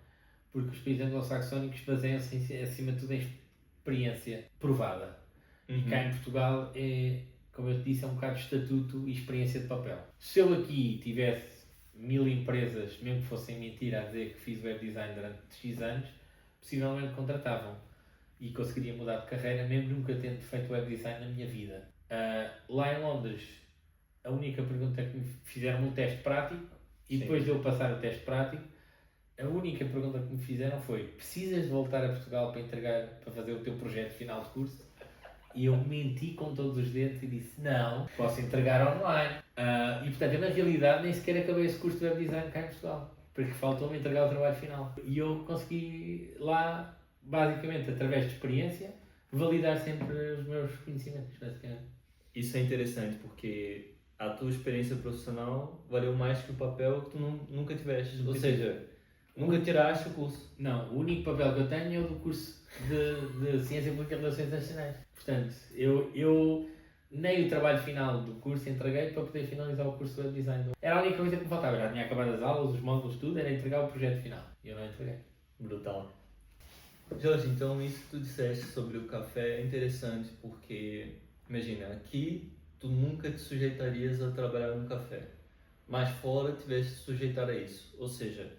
porque os países anglo-saxónicos baseiam-se acima de tudo em experiência provada. E cá em Portugal é, como eu te disse, é um bocado de estatuto e experiência de papel. Se eu aqui tivesse 1000 empresas, mesmo que fossem mentira, a dizer que fiz web design durante X anos, possivelmente contratavam e conseguiria mudar de carreira, mesmo nunca tendo feito web design na minha vida. Lá em Londres, a única pergunta que me fizeram um teste prático, e depois de eu passar o teste prático, a única pergunta que me fizeram foi: precisas de voltar a Portugal para fazer o teu projeto final de curso? E eu menti com todos os dentes e disse: não, posso entregar online. E portanto, eu na realidade nem sequer acabei esse curso de web design cá em Portugal, porque faltou-me entregar o trabalho final. E eu consegui lá, basicamente, através de experiência, validar sempre os meus conhecimentos, basicamente. Isso é interessante porque a tua experiência profissional valeu mais que o papel que tu nunca tiveste. Ou seja, nunca tiraste o curso. Não, o único papel que eu tenho é o do curso de Ciência Pública e Relações Internacionais. Portanto, eu nem o trabalho final do curso entreguei para poder finalizar o curso de web design. Era a única coisa que me faltava. Já tinha acabado as aulas, os módulos, tudo, era entregar o projeto final. E eu não entreguei. Brutal. Jorge, então isso que tu disseste sobre o café é interessante porque, imagina, aqui tu nunca te sujeitarias a trabalhar num café, mas fora tiveste de sujeitar a isso. Ou seja,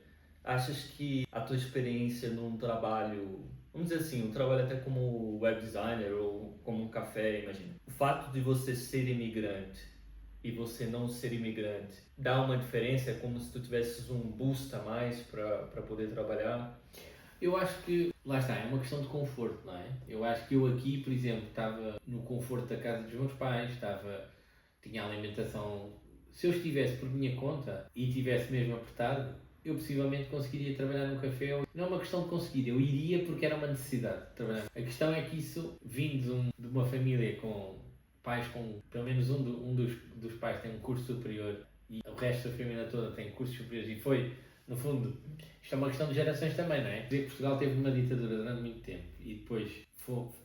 achas que a tua experiência num trabalho, vamos dizer assim, um trabalho até como web designer ou como um café, imagina, o fato de você ser imigrante e você não ser imigrante dá uma diferença? É como se tu tivesses um boost a mais para poder trabalhar? Eu acho que, lá está, é uma questão de conforto, não é? Eu acho que eu aqui, por exemplo, estava no conforto da casa dos meus pais, tinha alimentação. Se eu estivesse por minha conta e estivesse mesmo apertado, eu possivelmente conseguiria trabalhar num café. Não é uma questão de conseguir, eu iria porque era uma necessidade de trabalhar. A questão é que isso, vindo de uma família com pais com, pelo menos um dos pais tem um curso superior e o resto da família toda tem cursos superiores, e foi, no fundo, isto é uma questão de gerações também, não é? Dizer que Portugal teve uma ditadura durante muito tempo e depois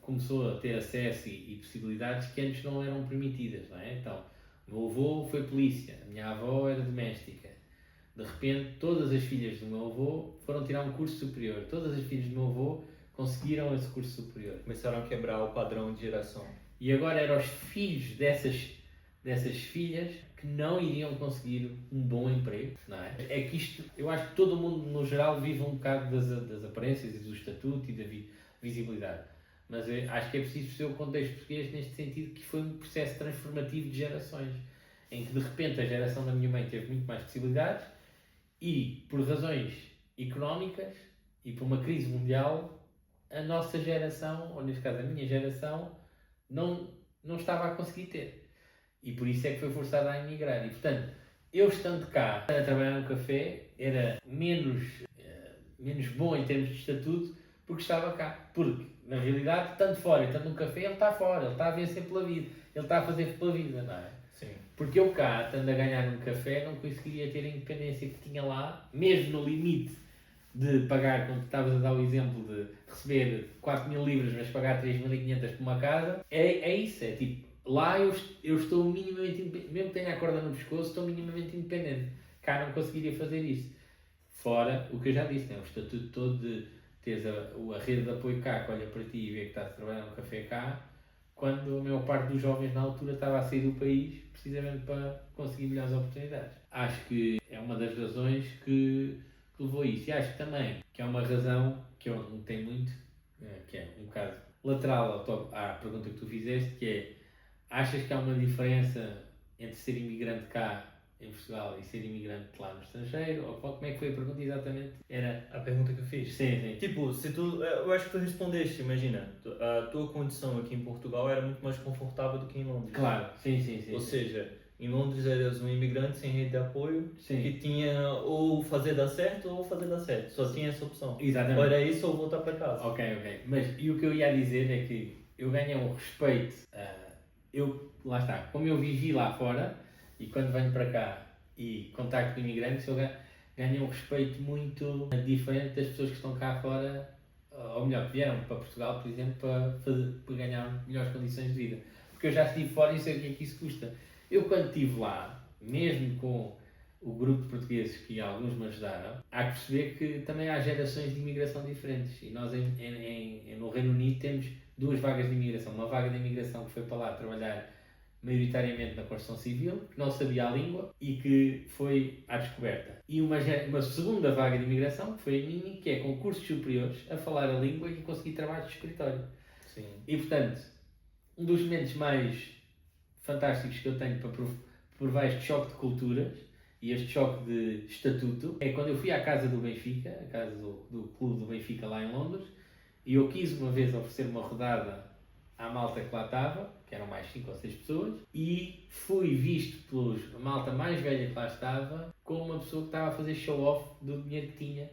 começou a ter acesso e possibilidades que antes não eram permitidas, não é? Então, o meu avô foi polícia, a minha avó era doméstica. De repente, todas as filhas do meu avô foram tirar um curso superior. Todas as filhas do meu avô conseguiram esse curso superior. Começaram a quebrar o padrão de geração. E agora eram os filhos dessas filhas que não iriam conseguir um bom emprego, não é? É que isto, eu acho que todo o mundo no geral vive um bocado das aparências e do estatuto e da visibilidade. Mas eu acho que é preciso perceber o contexto português neste sentido, que foi um processo transformativo de gerações, em que de repente a geração da minha mãe teve muito mais possibilidades e, por razões económicas e por uma crise mundial, a nossa geração, ou neste caso a minha geração, não estava a conseguir ter. E por isso é que foi forçada a emigrar. E portanto, eu estando cá a trabalhar no café, era menos bom em termos de estatuto porque estava cá. Porque, na realidade, tanto fora e tanto no café, ele está fora, ele está a vencer pela vida, ele está a fazer pela vida, não é? Sim. Porque eu cá, estando a ganhar num café, não conseguiria ter a independência que tinha lá, mesmo no limite de pagar, como estavas a dar o exemplo de receber 4.000 libras, mas pagar 3.500 por uma casa. É isso, é tipo, lá eu estou minimamente independente, mesmo que tenha a corda no pescoço, estou minimamente independente. Cá não conseguiria fazer isso. Fora o que eu já disse, tem o estatuto todo de teres a rede de apoio cá, que olha para ti e vê que estás a trabalhar no café cá, quando a maior parte dos jovens na altura estava a sair do país precisamente para conseguir melhores oportunidades. Acho que é uma das razões que levou a isso. E acho que também que é uma razão que eu não tenho muito, que é um bocado lateral à pergunta que tu fizeste, que é: achas que há uma diferença entre ser imigrante cá em Portugal e ser imigrante lá no estrangeiro? Ou como é que foi a pergunta exatamente? Era a pergunta que eu fiz. Sim. Tipo, eu acho que tu respondeste, imagina, a tua condição aqui em Portugal era muito mais confortável do que em Londres. Claro, sim. Ou seja, em Londres eras um imigrante sem rede de apoio, sim, que tinha ou fazer dar certo ou fazer dar certo. Só tinha essa opção. Exatamente. Ou era isso ou voltar para casa. Ok. Mas e o que eu ia dizer é que eu ganhei um respeito. Lá está, como eu vivi lá fora e quando venho para cá e contacto com imigrantes, eu ganho um respeito muito diferente das pessoas que estão cá fora ou melhor, vieram para Portugal, por exemplo, para ganhar melhores condições de vida. Porque eu já estive fora e sei o que é que isso custa. Eu quando estive lá, mesmo com o grupo de portugueses que alguns me ajudaram, há que perceber que também há gerações de imigração diferentes. E nós no Reino Unido temos duas vagas de imigração. Uma vaga de imigração que foi para lá trabalhar maioritariamente na construção civil, que não sabia a língua e que foi à descoberta. E uma segunda vaga de imigração, que foi a minha, que é com cursos superiores, a falar a língua e conseguir trabalho de escritório. Sim. E portanto, um dos momentos mais fantásticos que eu tenho para provar este choque de culturas e este choque de estatuto é quando eu fui à casa do Benfica, a casa do clube do Benfica lá em Londres, e eu quis uma vez oferecer uma rodada à malta que lá estava, que eram mais 5 ou 6 pessoas, e fui visto pela malta mais velha que lá estava como uma pessoa que estava a fazer show-off do dinheiro que tinha,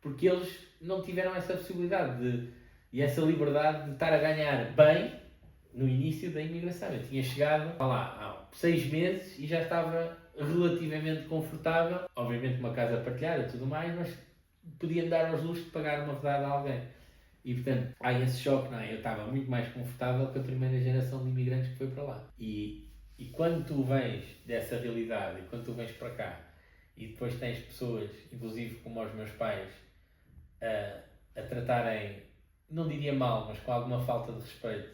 porque eles não tiveram essa possibilidade e essa liberdade de estar a ganhar bem no início da imigração. Eu tinha chegado lá há 6 meses e já estava relativamente confortável, obviamente uma casa partilhada e tudo mais, mas podia-me dar aos luxos de pagar uma rodada a alguém. E portanto, há esse choque, não é? Eu estava muito mais confortável que a primeira geração de imigrantes que foi para lá. E quando tu vens dessa realidade, e quando tu vens para cá, e depois tens pessoas, inclusive como os meus pais, a tratarem, não diria mal, mas com alguma falta de respeito,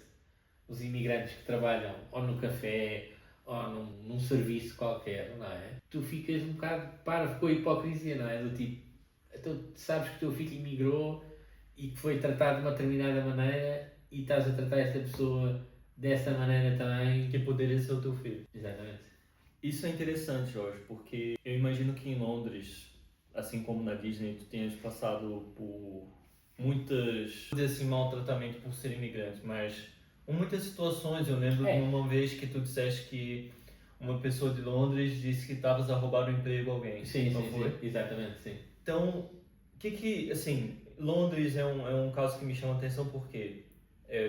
os imigrantes que trabalham ou no café, ou num serviço qualquer, não é? Tu ficas um bocado parvo com a hipocrisia, não é? Do tipo, então, sabes que o teu filho imigrou e que foi tratado de uma determinada maneira e estás a tratar esta pessoa dessa maneira também. Que poderia ser o teu filho. Exatamente. Isso é interessante, Jorge, porque eu imagino que em Londres, assim como na Disney, tu tenhas passado por muitas, assim, maltratamento por ser imigrante, mas em muitas situações, eu lembro de uma vez que tu disseste que uma pessoa de Londres disse que estavas a roubar o emprego a alguém. Sim, exatamente, sim. Então, assim, Londres é um caso que me chama a atenção porque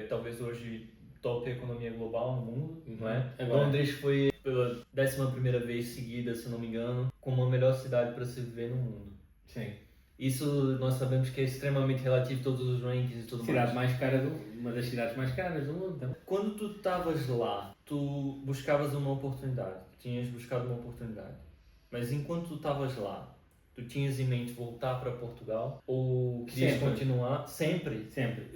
talvez hoje top economia global no mundo, não é? Agora. Londres foi pela 11ª vez seguida, se não me engano, como a melhor cidade para se viver no mundo. Sim. Isso nós sabemos que é extremamente relativo, todos os rankings e tudo mais. Uma das cidades mais caras do mundo também. Quando tu estavas lá, tu buscavas uma oportunidade, tinhas buscado uma oportunidade, mas enquanto tu estavas lá, tu tinhas em mente voltar para Portugal ou querias continuar? Sempre? Sempre.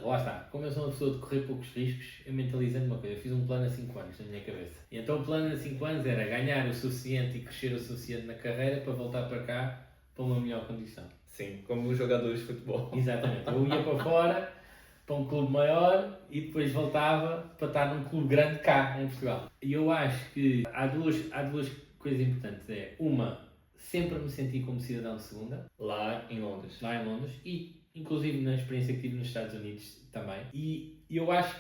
Lá está, como eu sou uma pessoa de correr poucos riscos, eu mentalizei uma coisa, eu fiz um plano a 5 anos na minha cabeça. E então o plano a 5 anos era ganhar o suficiente e crescer o suficiente na carreira para voltar para cá para uma melhor condição. Sim, como os jogadores de futebol. Exatamente. Eu ia para fora, para um clube maior e depois voltava para estar num clube grande cá, em Portugal. E eu acho que há duas coisas importantes. Uma, sempre me senti como cidadão de segunda. Lá em Londres. E inclusive na experiência que tive nos Estados Unidos também. E eu acho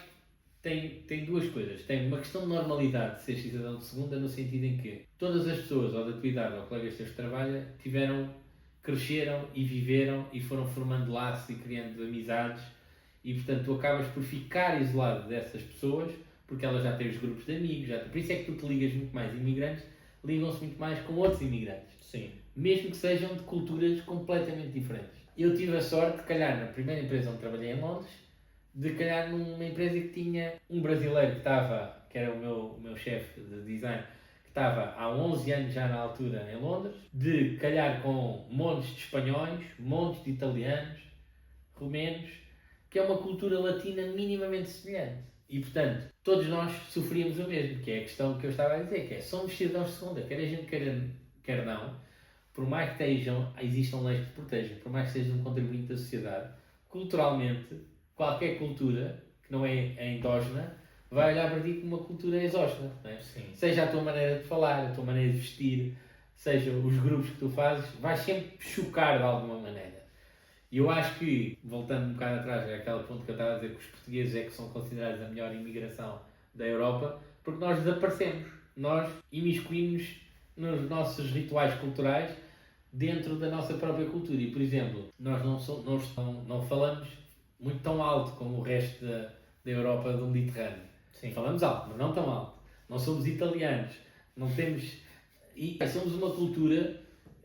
que tem duas coisas. Tem uma questão de normalidade de ser cidadão de segunda, no sentido em que todas as pessoas, ou da tua idade, ou colegas teus que trabalham, cresceram e viveram e foram formando laços e criando amizades. E portanto tu acabas por ficar isolado dessas pessoas, porque elas já têm os grupos de amigos. Por isso é que tu te ligas muito mais. Imigrantes ligam-se muito mais com outros imigrantes. Sim. Mesmo que sejam de culturas completamente diferentes. Eu tive a sorte de calhar na primeira empresa onde trabalhei em Londres, de calhar numa empresa que tinha um brasileiro que era o meu chefe de design, que estava há 11 anos já na altura em Londres, de calhar com montes de espanhóis, montes de italianos, romenos, que é uma cultura latina minimamente semelhante. E portanto, todos nós sofríamos o mesmo, que é a questão que eu estava a dizer, que é somos cidadãos de segunda, quer a gente quer não, por mais que existam leis que te protejam, por mais que sejas um contribuinte da sociedade, culturalmente, qualquer cultura que não é endógena vai olhar para ti como uma cultura exógena. Não é? Seja a tua maneira de falar, a tua maneira de vestir, seja os grupos que tu fazes, vais sempre chocar de alguma maneira. E eu acho que, voltando um bocado atrás, é aquele ponto que eu estava a dizer que os portugueses é que são considerados a melhor imigração da Europa, porque nós desaparecemos, nós imiscuímos nos nossos rituais culturais dentro da nossa própria cultura. E, por exemplo, nós não falamos muito tão alto como o resto da Europa do Mediterrâneo. Sim. Falamos alto, mas não tão alto. Não somos italianos, não temos... E somos uma cultura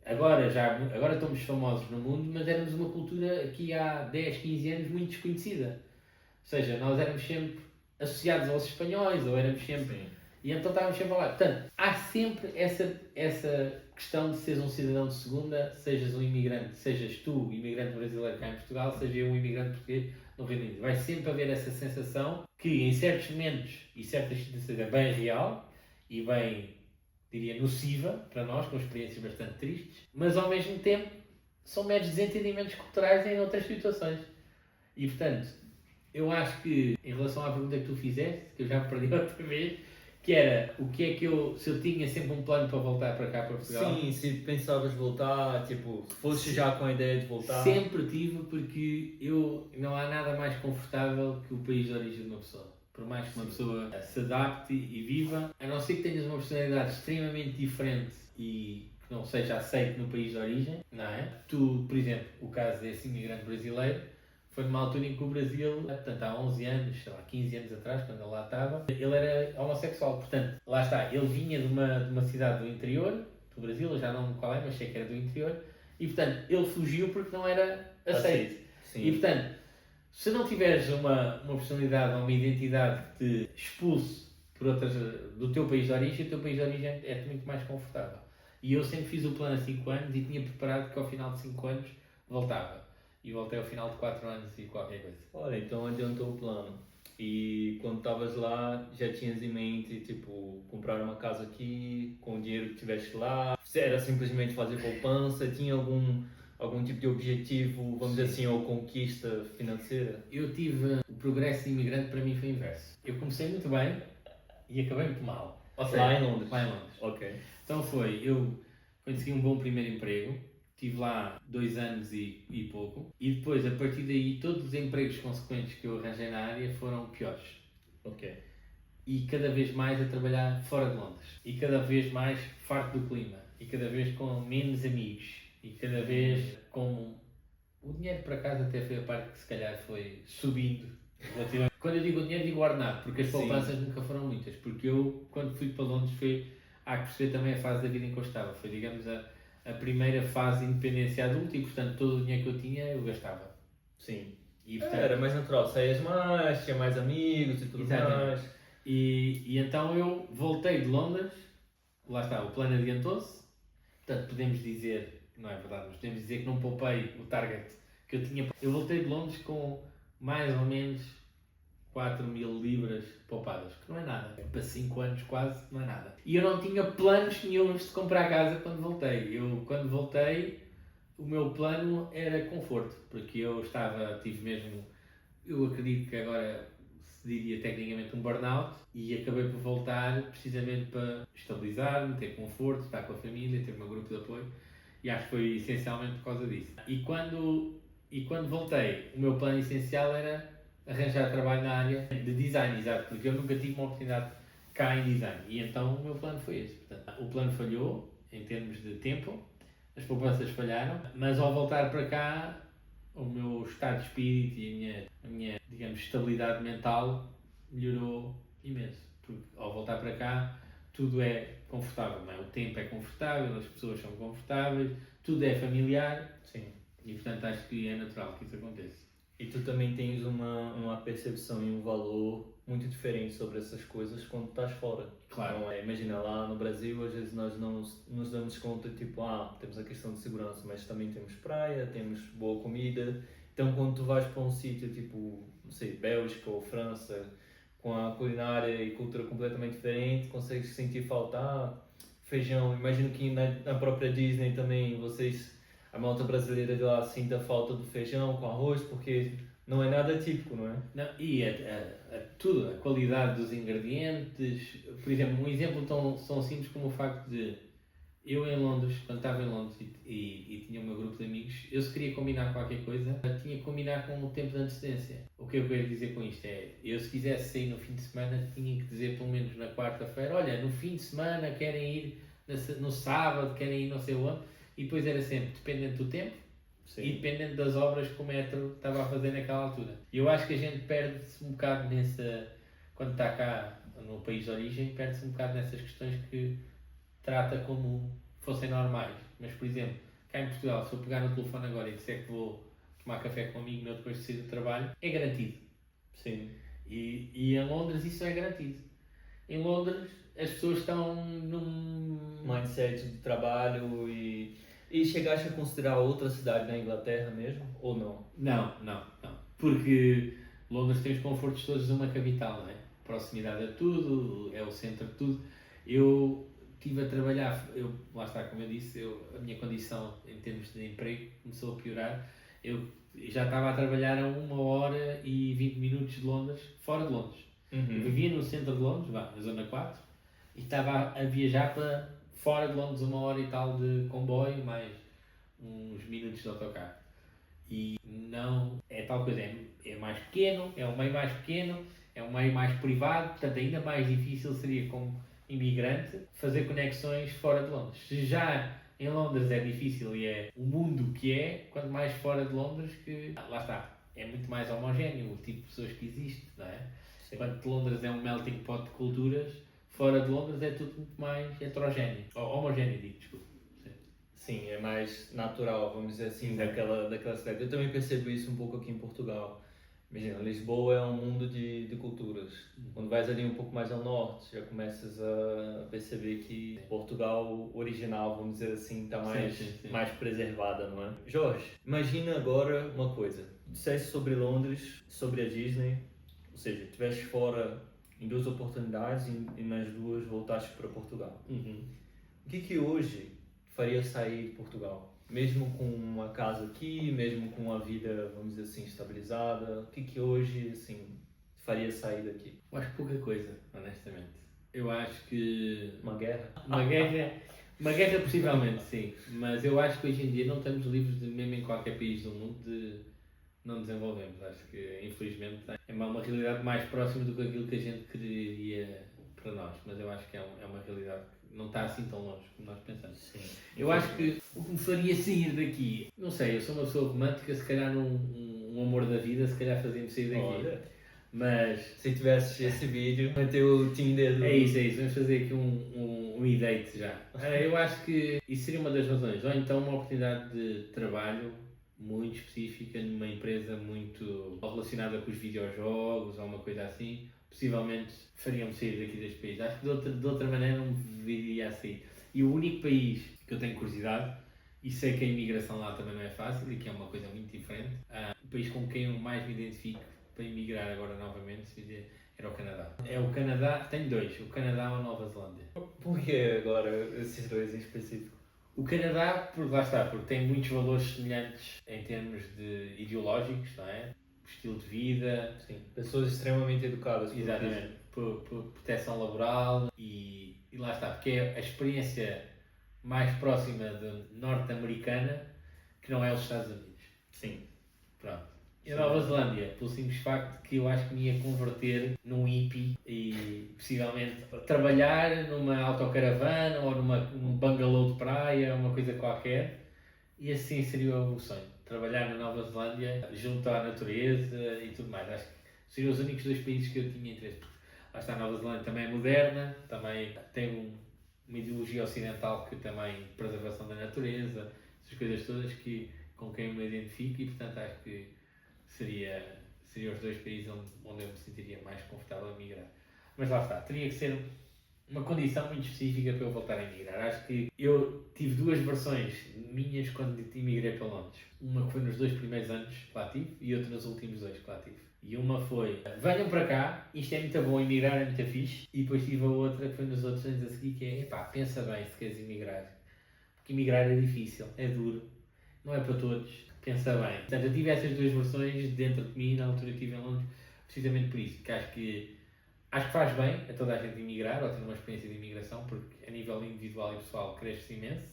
agora estamos famosos no mundo, mas éramos uma cultura aqui há 10, 15 anos muito desconhecida. Ou seja, nós éramos sempre associados aos espanhóis, ou éramos sempre... Sim. E então estávamos sempre a falar. Portanto, há sempre essa questão de seres um cidadão de segunda, sejas um imigrante, sejas tu, imigrante brasileiro cá em Portugal, seja eu um imigrante português no Reino Unido. Vai sempre haver essa sensação que em certos momentos e certas situações é bem real e bem, diria, nociva para nós, com experiências bastante tristes, mas ao mesmo tempo são meros desentendimentos culturais em outras situações. E portanto, eu acho que, em relação à pergunta que tu fizeste, que eu já me perdi outra vez, que era o que é que se eu tinha sempre um plano para voltar para cá, para Portugal. Sim, se pensavas voltar, tipo, foste já com a ideia de voltar. Sempre tive, porque não há nada mais confortável que o país de origem de uma pessoa. Por mais que uma pessoa se adapte e viva, a não ser que tenhas uma personalidade extremamente diferente e que não seja aceito no país de origem, não é? Tu, por exemplo, o caso desse imigrante brasileiro, foi numa altura em que o Brasil, portanto há 11 anos, sei lá, 15 anos atrás, quando ele lá estava, ele era homossexual. Portanto, lá está, ele vinha de uma cidade do interior do Brasil, eu já não me qual é, mas sei que era do interior, e portanto, ele fugiu porque não era aceito. Sim. E portanto, se não tiveres uma personalidade ou uma identidade que te expulse do teu país de origem, o teu país de origem é muito mais confortável. E eu sempre fiz o plano a 5 anos e tinha preparado que ao final de 5 anos voltava. E voltei ao final de 4 anos e qualquer coisa. Olha, então adiantou o plano. E quando estavas lá, já tinhas em mente, tipo, comprar uma casa aqui, com o dinheiro que tiveste lá? Era simplesmente fazer poupança? Tinha algum tipo de objetivo, vamos dizer assim, ou conquista financeira? Eu tive... O progresso de imigrante para mim foi o inverso. Eu comecei muito bem e acabei muito mal. Ou seja, lá em Londres? Lá em Londres. Ok. Então eu consegui um bom primeiro emprego. Estive lá 2 anos e pouco. E depois, a partir daí, todos os empregos consequentes que eu arranjei na área foram piores. Ok. E cada vez mais a trabalhar fora de Londres. E cada vez mais farto do clima. E cada vez com menos amigos. E cada vez com... O dinheiro para casa até foi a parte que se calhar foi subindo. Quando eu digo o dinheiro, digo o ordenado. Porque as poupanças nunca foram muitas. Porque eu, quando fui para Londres, há que perceber também a fase da vida em que eu estava. Foi, digamos, a primeira fase de independência adulta e, portanto, todo o dinheiro que eu tinha, eu gastava. Sim. E, portanto, era mais natural, saías mais, tinha mais amigos e tudo mais. E então eu voltei de Londres, lá está, o plano adiantou-se, portanto podemos dizer, não é verdade, mas podemos dizer que não poupei o target que eu tinha. Eu voltei de Londres com mais ou menos 4.000 libras poupadas, que não é nada. Para 5 anos quase, não é nada. E eu não tinha planos nenhuns de comprar casa quando voltei. Quando voltei, o meu plano era conforto, porque tive mesmo, eu acredito que agora se diria tecnicamente um burnout, e acabei por voltar precisamente para estabilizar-me, ter conforto, estar com a família, ter o meu grupo de apoio, e acho que foi essencialmente por causa disso. E quando voltei, o meu plano essencial era arranjar trabalho na área de design, exato, porque eu nunca tive uma oportunidade cá em design, e então o meu plano foi esse. Portanto, o plano falhou em termos de tempo, as poupanças falharam, mas ao voltar para cá, o meu estado de espírito e a minha, digamos, estabilidade mental melhorou imenso, porque ao voltar para cá tudo é confortável, não é? O tempo é confortável, as pessoas são confortáveis, tudo é familiar. Sim. E portanto acho que é natural que isso aconteça. E tu também tens uma percepção e um valor muito diferente sobre essas coisas quando estás fora. Claro. Então, imagina, lá no Brasil, às vezes nós não nos damos conta, tipo, temos a questão de segurança, mas também temos praia, temos boa comida. Então, quando tu vais para um sítio, tipo, não sei, Bélgica ou França, com a culinária e cultura completamente diferente, consegues sentir faltar feijão. Imagino que na própria Disney também vocês... A malta brasileira de lá sinta falta do feijão com arroz, porque não é nada típico, não é? Não, e tudo, a qualidade dos ingredientes. Por exemplo, um exemplo tão simples como o facto de eu em Londres, quando estava em Londres e tinha o meu grupo de amigos, eu se queria combinar qualquer coisa, tinha que combinar com o tempo de antecedência. O que eu quero dizer com isto é, eu se quisesse sair no fim de semana, tinha que dizer pelo menos na quarta-feira, olha, no fim de semana querem ir, no sábado querem ir não sei onde. E depois era sempre dependente do tempo. Sim. E dependente das obras que o metro estava a fazer naquela altura. E eu acho que a gente perde-se um bocado quando está cá no país de origem, perde-se um bocado nessas questões que trata como fossem normais. Mas, por exemplo, cá em Portugal, se eu pegar no telefone agora e disser que vou tomar café com um amigo meu depois de sair do trabalho, é garantido. Sim. E em Londres isso é garantido. Em Londres as pessoas estão num Mindset de trabalho e chegaste a considerar outra cidade na Inglaterra mesmo, ou não? Não. Porque Londres tem os confortos todos de uma capital, não é? Proximidade a tudo, é o centro de tudo. Eu estive a trabalhar, lá está, como eu disse, a minha condição em termos de emprego começou a piorar. Eu já estava a trabalhar a 1h20 de Londres, fora de Londres. Eu vivia no centro de Londres, na zona 4, e estava a viajar para fora de Londres 1 hora e tal de comboio, mais uns minutos de autocarro. E não é tal coisa, é mais pequeno, é um meio mais pequeno, é um meio mais privado, portanto ainda mais difícil seria como imigrante fazer conexões fora de Londres. Se já em Londres é difícil e é o mundo que é, quanto mais fora de Londres que, lá está, é muito mais homogéneo o tipo de pessoas que existe, não é? Sim. Enquanto Londres é um melting pot de culturas, fora de Londres é tudo muito mais heterogéneo, ou homogéneo, digo, desculpa. Sim, é mais natural, vamos dizer assim, daquela cidade. Eu também percebo isso um pouco aqui em Portugal. Imagina, Lisboa é um mundo de culturas. Quando vais ali um pouco mais ao norte, já começas a perceber que Portugal original, vamos dizer assim, está mais preservada, não é? Jorge, imagina agora uma coisa. Disseste sobre Londres, sobre a Disney, ou seja, estiveste fora em 2 oportunidades e nas 2 voltaste para Portugal. O que hoje faria sair de Portugal? Mesmo com uma casa aqui, mesmo com uma vida, vamos dizer assim, estabilizada, o que hoje, assim, faria sair daqui? Eu acho pouca coisa, honestamente. Eu acho que... Uma guerra? Uma guerra possivelmente, sim. Mas eu acho que hoje em dia não estamos livres, mesmo em qualquer país do mundo, de não desenvolvermos. Acho que, infelizmente, é uma realidade mais próxima do que aquilo que a gente queria para nós. Mas eu acho que é uma realidade que não está assim tão longe como nós pensamos. Sim. Eu acho que o que me faria sair daqui, não sei, eu sou uma pessoa romântica, se calhar um amor da vida, se calhar fazia-me sair daqui. Olha, mas se tivesse esse vídeo, meter o Tinder do... é isso, vamos fazer aqui um e-date já. Eu acho que isso seria uma das razões, ou então uma oportunidade de trabalho muito específica numa empresa muito relacionada com os videojogos ou uma coisa assim, possivelmente faria-me sair daqui deste país. Acho que de outra maneira não me viria a sair. E o único país que eu tenho curiosidade, e sei que a imigração lá também não é fácil e que é uma coisa muito diferente, o país com quem eu mais me identifico para emigrar agora novamente era o Canadá. É o Canadá, tenho 2, o Canadá ou a Nova Zelândia. Por que agora esses 2 em específico? O Canadá, lá está, porque tem muitos valores semelhantes em termos de ideológicos, não é? Estilo de vida. Sim, pessoas extremamente educadas. Exatamente, por proteção laboral e lá está, porque é a experiência mais próxima de norte-americana que não é os Estados Unidos. Sim. Pronto. E a Nova Zelândia, pelo simples facto que eu acho que me ia converter num hippie e possivelmente trabalhar numa autocaravana ou num bungalow de praia, uma coisa qualquer, e assim seria o sonho. Trabalhar na Nova Zelândia junto à natureza e tudo mais. Acho que seriam os únicos 2 países que eu tinha interesse. Lá está, a Nova Zelândia também é moderna, também tem uma ideologia ocidental que também preservação da natureza, essas coisas todas com quem eu me identifico e portanto acho que seriam os 2 países onde eu me sentiria mais confortável a migrar. Mas lá está, teria que ser uma condição muito específica para eu voltar a emigrar. Acho que eu tive 2 versões minhas quando emigrei para Londres. Uma que foi nos 2 primeiros anos que lá tive e outra nos últimos 2 que lá tive. E uma foi, venham para cá, isto é muito bom, emigrar é muito fixe. E depois tive a outra que foi nos outros anos a seguir, que é, pensa bem se queres emigrar. Porque emigrar é difícil, é duro, não é para todos, pensa bem. Portanto, eu tive essas 2 versões dentro de mim na altura que estive em Londres, precisamente por isso, que acho que faz bem a toda a gente emigrar ou ter uma experiência de imigração, porque a nível individual e pessoal cresce imenso,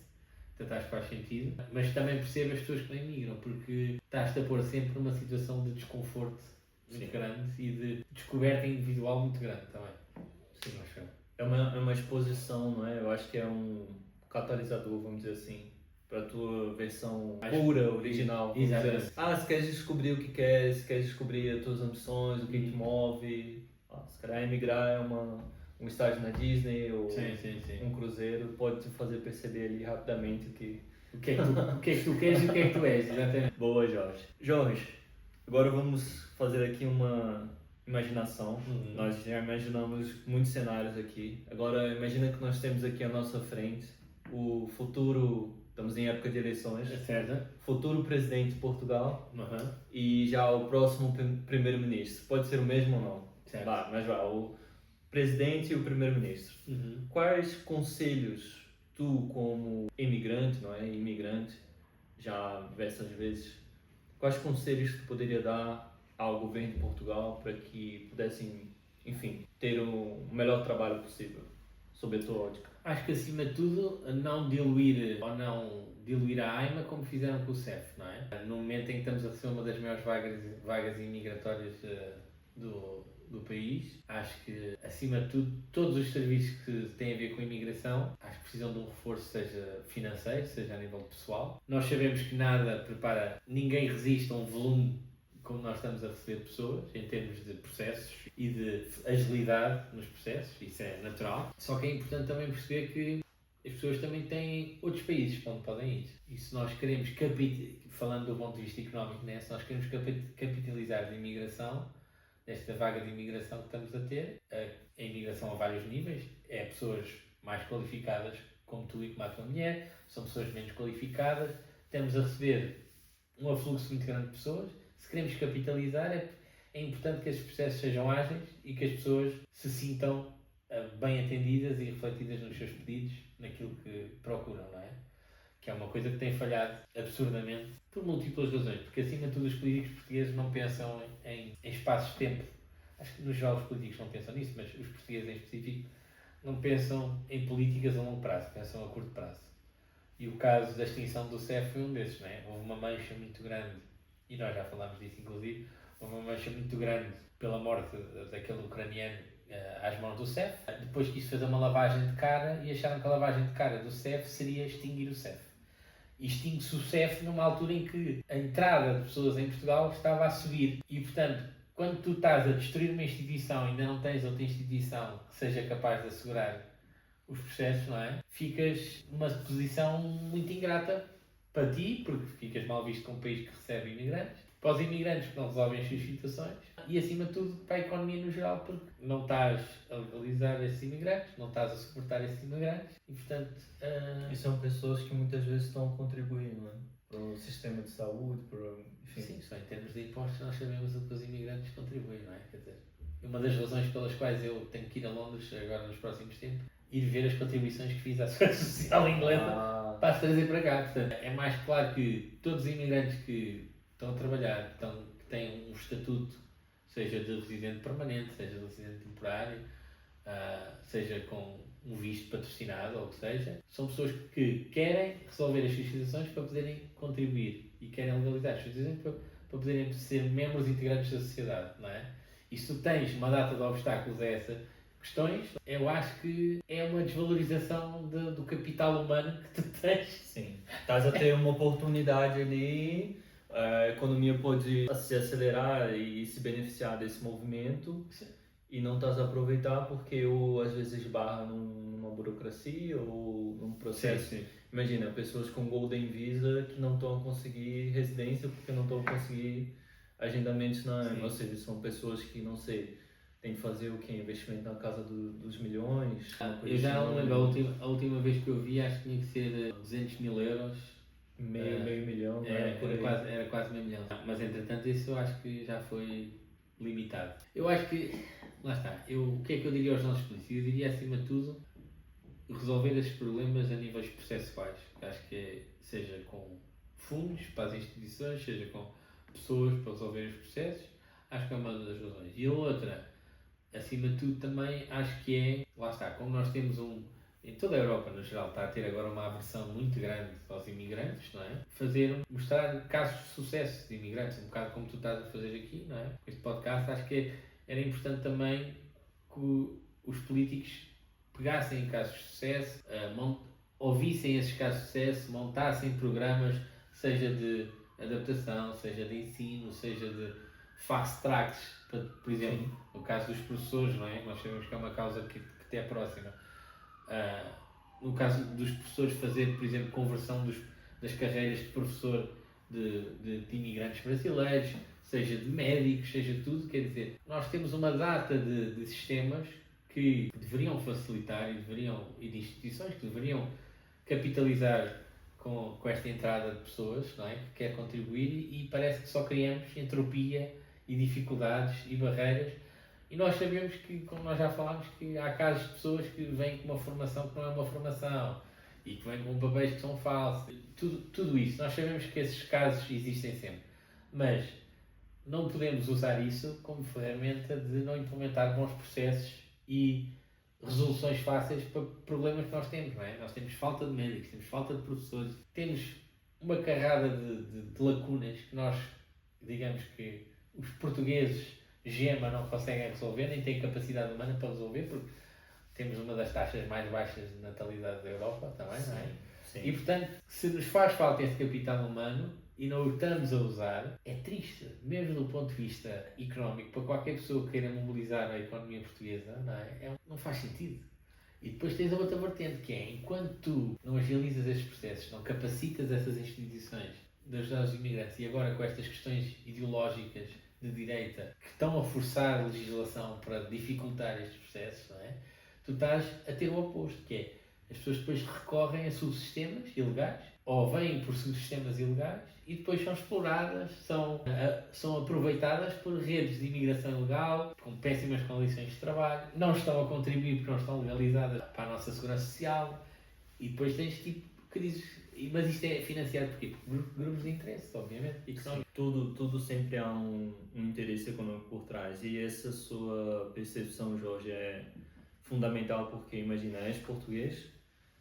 portanto acho que faz sentido, mas também percebo as pessoas que não imigram, porque estás-te a pôr sempre numa situação de desconforto muito grande e de descoberta individual muito grande também. Sim, acho que é uma exposição, não é? Eu acho que é um catalisador, vamos dizer assim, para a tua versão pura, original. Exatamente. Se queres descobrir o que queres, se queres descobrir as tuas ambições, o que te move, se calhar emigrar é uma um estágio na Disney ou sim. um cruzeiro pode te fazer perceber ali rapidamente que... O que é que tu queres e o que é que tu és, exatamente. Boa, Jorge. Jorge, agora vamos fazer aqui uma imaginação. Nós já imaginamos muitos cenários aqui. Agora imagina que nós temos aqui à nossa frente o futuro, estamos em época de eleições, Certo. futuro presidente de Portugal Uhum. e já o próximo primeiro-ministro. Pode ser o mesmo ou não? Certo. Mas o presidente e o primeiro-ministro. Quais conselhos tu, como imigrante, não é? Imigrante, já diversas vezes, quais conselhos tu poderia dar ao governo de Portugal para que pudessem, enfim, ter o melhor trabalho possível, sob a tua ótica? Acho que acima de tudo não diluir a AIMA como fizeram com o CEF, não é? No momento em que estamos a receber uma das maiores vagas imigratórias do país, acho que acima de tudo todos os serviços que têm a ver com a imigração, acho que precisam de um reforço, seja financeiro, seja a nível pessoal. Nós sabemos que ninguém resiste a um volume como nós estamos a receber pessoas, em termos de processos e de agilidade nos processos, isso é natural. Só que é importante também perceber que as pessoas também têm outros países para onde podem ir. E se nós queremos, falando do ponto de vista económico, né? Se nós queremos capitalizar de imigração, desta vaga de imigração que estamos a ter, a imigração a vários níveis, é pessoas mais qualificadas, como tu e como a tua mulher, são pessoas menos qualificadas, estamos a receber um afluxo muito grande de pessoas. Se queremos capitalizar, é importante que esses processos sejam ágeis e que as pessoas se sintam bem atendidas e refletidas nos seus pedidos, naquilo que procuram, não é? Que é uma coisa que tem falhado absurdamente por múltiplas razões, porque acima de tudo os políticos portugueses não pensam em espaços de tempo. Acho que nos geral os políticos não pensam nisso, mas os portugueses em específico não pensam em políticas a longo prazo, pensam a curto prazo. E o caso da extinção do CEF foi um desses, não é? Houve uma mancha muito grande, e nós já falámos disso inclusive, houve uma mancha muito grande pela morte daquele ucraniano às mãos do CEF. Depois quis fazer uma lavagem de cara e acharam que a lavagem de cara do CEF seria extinguir o CEF. E extingue-se o CEF numa altura em que a entrada de pessoas em Portugal estava a subir. E, portanto, quando tu estás a destruir uma instituição e ainda não tens outra instituição que seja capaz de assegurar os processos, não é? Ficas numa posição muito ingrata para ti, porque ficas mal visto como um país que recebe imigrantes, para os imigrantes que não resolvem as suas situações e, acima de tudo, para a economia no geral, porque não estás a legalizar esses imigrantes, não estás a suportar esses imigrantes e, portanto... E são pessoas que muitas vezes estão contribuindo, não é? Para o sistema de saúde, enfim. Sim, só em termos de impostos nós sabemos o que os imigrantes contribuem, não é? Quer dizer, uma das razões pelas quais eu tenho que ir a Londres agora nos próximos tempos, ir ver as contribuições que fiz à Segurança Social inglesa para as trazer para cá. Portanto, é mais claro que todos os imigrantes que estão a trabalhar, que têm um estatuto, seja de residente permanente, seja de residente temporário, seja com um visto patrocinado ou o que seja, são pessoas que querem resolver as suas situações para poderem contribuir e querem legalizar as suas situações para poderem ser membros integrantes da sociedade, não é? E se tu tens uma data de obstáculos a essas questões, eu acho que é uma desvalorização do capital humano que tu tens. Sim, estás a ter uma oportunidade ali, a economia pode se acelerar e se beneficiar desse movimento. Sim. E não estás a aproveitar porque ou às vezes esbarra numa burocracia ou num processo. Sim. Imagina, pessoas com Golden Visa que não estão a conseguir residência porque não estão a conseguir agendamentos na AIMA. Ou seja, são pessoas que, não sei, tem que fazer o que? Investimento na casa dos milhões? Eu já não lembro, a última vez que eu vi acho que tinha que ser 200 mil euros. Meio milhão, era quase meio milhão. Mas entretanto isso eu acho que já foi limitado. Eu acho que, lá está, o que é que eu diria aos nossos políticos? Eu diria acima de tudo resolver esses problemas a níveis processuais. Acho que seja com fundos para as instituições, seja com pessoas para resolver os processos, acho que é uma das razões. E a outra, acima de tudo também, acho que é, lá está, como nós temos em toda a Europa no geral está a ter agora uma aversão muito grande aos imigrantes, não é? Mostrar casos de sucesso de imigrantes, um bocado como tu estás a fazer aqui, não é? Com este podcast, acho que era importante também que os políticos pegassem em casos de sucesso, ouvissem esses casos de sucesso, montassem programas, seja de adaptação, seja de ensino, seja de fast tracks, por exemplo, no caso dos professores, não é? Nós sabemos que é uma causa que te é próxima. No caso dos professores fazer, por exemplo, conversão das carreiras de professor de imigrantes brasileiros, seja de médicos, seja tudo, quer dizer, nós temos uma data de sistemas que deveriam facilitar e de instituições que deveriam capitalizar com esta entrada de pessoas, não é? Que quer contribuir e parece que só criamos entropia e dificuldades e barreiras. E nós sabemos que, como nós já falámos, que há casos de pessoas que vêm com uma formação que não é uma formação e que vêm com papéis que são falsos. Tudo isso. Nós sabemos que esses casos existem sempre. Mas não podemos usar isso como ferramenta de não implementar bons processos e resoluções fáceis para problemas que nós temos, não é? Nós temos falta de médicos, temos falta de professores, temos uma carrada de lacunas que nós, digamos que os portugueses gema não conseguem resolver, nem têm capacidade humana para resolver, porque temos uma das taxas mais baixas de natalidade da Europa também, não é? Sim. E portanto, se nos faz falta esse capital humano e não o estamos a usar, é triste, mesmo do ponto de vista económico, para qualquer pessoa que queira mobilizar a economia portuguesa, não é? Não faz sentido. E depois tens a outra vertente, que é, enquanto tu não agilizas estes processos, não capacitas essas instituições de ajudar os imigrantes, e agora com estas questões ideológicas de direita que estão a forçar a legislação para dificultar estes processos, não é? Tu estás a ter o oposto, que é, as pessoas depois recorrem a subsistemas ilegais, ou vêm por subsistemas ilegais, e depois são exploradas, são aproveitadas por redes de imigração ilegal, com péssimas condições de trabalho, não estão a contribuir porque não estão legalizadas para a nossa segurança social, e depois tens tipo crises. Mas isto é financiado por quê? Por grupos de interesse, obviamente. Tudo sempre há um interesse econômico por trás, e essa sua percepção, Jorge, é fundamental, porque imagina, és português,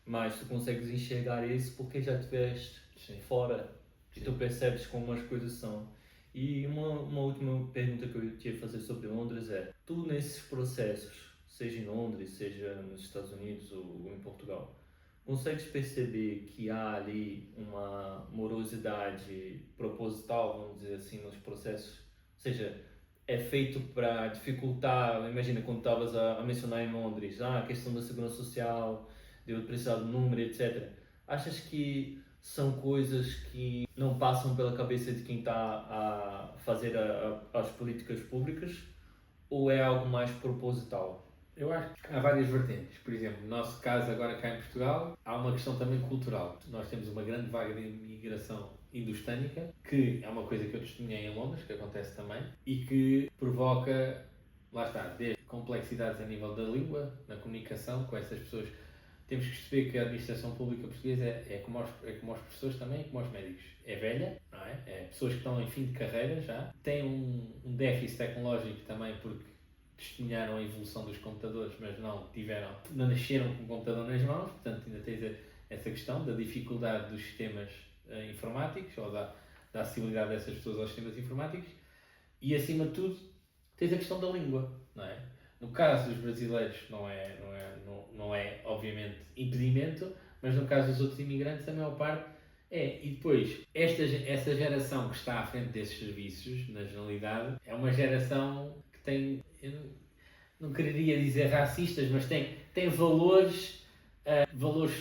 mas tu consegues enxergar isso porque já estiveste fora e tu percebes como as coisas são. E uma última pergunta que eu tinha a fazer sobre Londres é, tu nesses processos, seja em Londres, seja nos Estados Unidos ou em Portugal, consegues perceber que há ali uma morosidade proposital, vamos dizer assim, nos processos? Ou seja, é feito para dificultar, imagina quando estavas a mencionar em Londres, a questão da segurança social, de eu precisar do número, etc. Achas que são coisas que não passam pela cabeça de quem está a fazer as políticas públicas, ou é algo mais proposital? Eu acho que há várias vertentes. Por exemplo, no nosso caso agora cá em Portugal, há uma questão também cultural. Nós temos uma grande vaga de imigração indostânica, que é uma coisa que eu testemunhei em Londres, que acontece também, e que provoca, lá está, desde complexidades a nível da língua, na comunicação com essas pessoas. Temos que perceber que a administração pública portuguesa é como os professores também, como os médicos. É velha, não é? É pessoas que estão em fim de carreira já. Tem um déficit tecnológico também, porque testemunharam a evolução dos computadores, mas não nasceram com o computador nas mãos, portanto ainda tens essa questão da dificuldade dos sistemas informáticos, ou da acessibilidade dessas pessoas aos sistemas informáticos, e acima de tudo tens a questão da língua, não é? No caso dos brasileiros não é obviamente impedimento, mas no caso dos outros imigrantes a maior parte é. E depois, essa geração que está à frente desses serviços, na generalidade, é uma geração que tem, eu não quereria dizer racistas, mas tem valores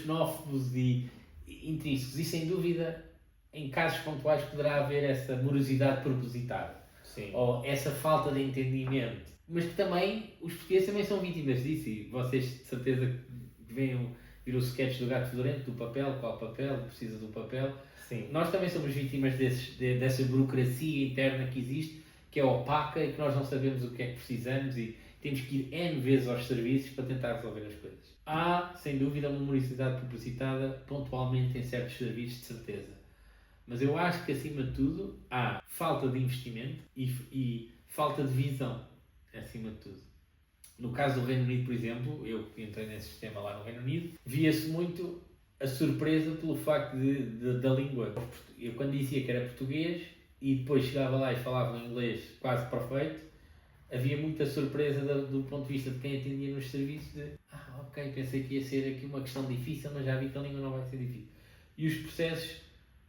xenófobos e intrínsecos, e sem dúvida em casos pontuais poderá haver essa morosidade propositada. Sim. Ou essa falta de entendimento. Mas que também, os portugueses também são vítimas disso, e vocês de certeza que viram o sketch do gato fedorento, do papel, qual papel, precisa do papel. Sim. Nós também somos vítimas dessa burocracia interna que existe, que é opaca e que nós não sabemos o que é que precisamos e temos que ir N vezes aos serviços para tentar resolver as coisas. Há, sem dúvida, uma morosidade propositada pontualmente em certos serviços, de certeza. Mas eu acho que, acima de tudo, há falta de investimento e falta de visão, acima de tudo. No caso do Reino Unido, por exemplo, eu que entrei nesse sistema lá no Reino Unido, via-se muito a surpresa pelo facto da língua. Eu quando dizia que era português e depois chegava lá e falava um inglês quase perfeito, havia muita surpresa do ponto de vista de quem atendia nos serviços de ok, pensei que ia ser aqui uma questão difícil, mas já vi que a língua não vai ser difícil. E os processos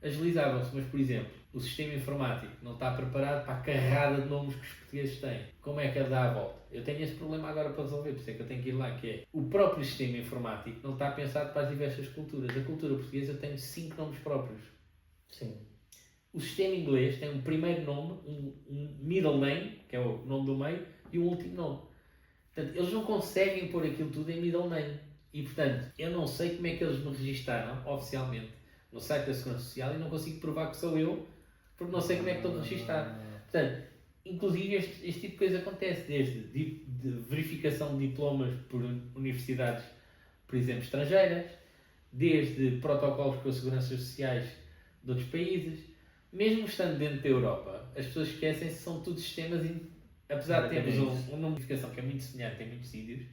agilizavam-se, mas por exemplo, o sistema informático não está preparado para a carrada de nomes que os portugueses têm. Como é que ele dá a volta? Eu tenho esse problema agora para resolver, por isso é que eu tenho que ir lá, que é o próprio sistema informático não está pensado para as diversas culturas. A cultura portuguesa tem 5 nomes próprios. Sim. O sistema inglês tem um primeiro nome, um middle name, que é o nome do meio, e um último nome. Portanto, eles não conseguem pôr aquilo tudo em middle name. E, portanto, eu não sei como é que eles me registaram oficialmente no site da Segurança Social e não consigo provar que sou eu, porque não sei como é que estou registado. Portanto, inclusive este tipo de coisa acontece, desde de verificação de diplomas por universidades, por exemplo, estrangeiras, desde protocolos com as seguranças sociais de outros países, mesmo estando dentro da Europa, as pessoas esquecem-se que são todos sistemas, apesar de termos uma notificação que é muito semelhante em muitos sítios,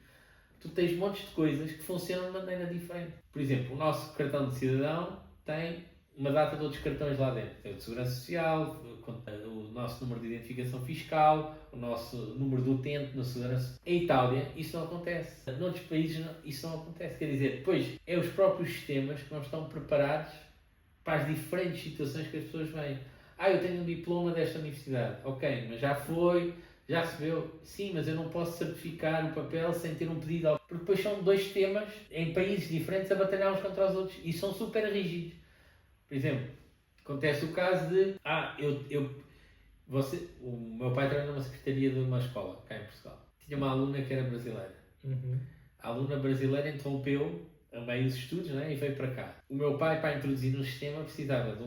tu tens montes de coisas que funcionam de maneira diferente. Por exemplo, o nosso cartão de cidadão tem uma data de outros cartões lá dentro. Tem o de Segurança Social, o nosso número de identificação fiscal, o nosso número de utente na segurança. Em Itália, isso não acontece. Noutros países, isso não acontece. Quer dizer, depois, é os próprios sistemas que não estão preparados para as diferentes situações que as pessoas vêm. Eu tenho um diploma desta universidade. Ok, mas já foi, já recebeu. Sim, mas eu não posso certificar o papel sem ter um pedido. Porque depois são 2 sistemas em países diferentes a batalhar uns contra os outros e são super rígidos. Por exemplo, acontece o caso de o meu pai trabalha numa secretaria de uma escola, cá em Portugal. Tinha uma aluna que era brasileira. A aluna brasileira interrompeu a meio dos estudos, né, e veio para cá. O meu pai, para introduzir no sistema, precisava de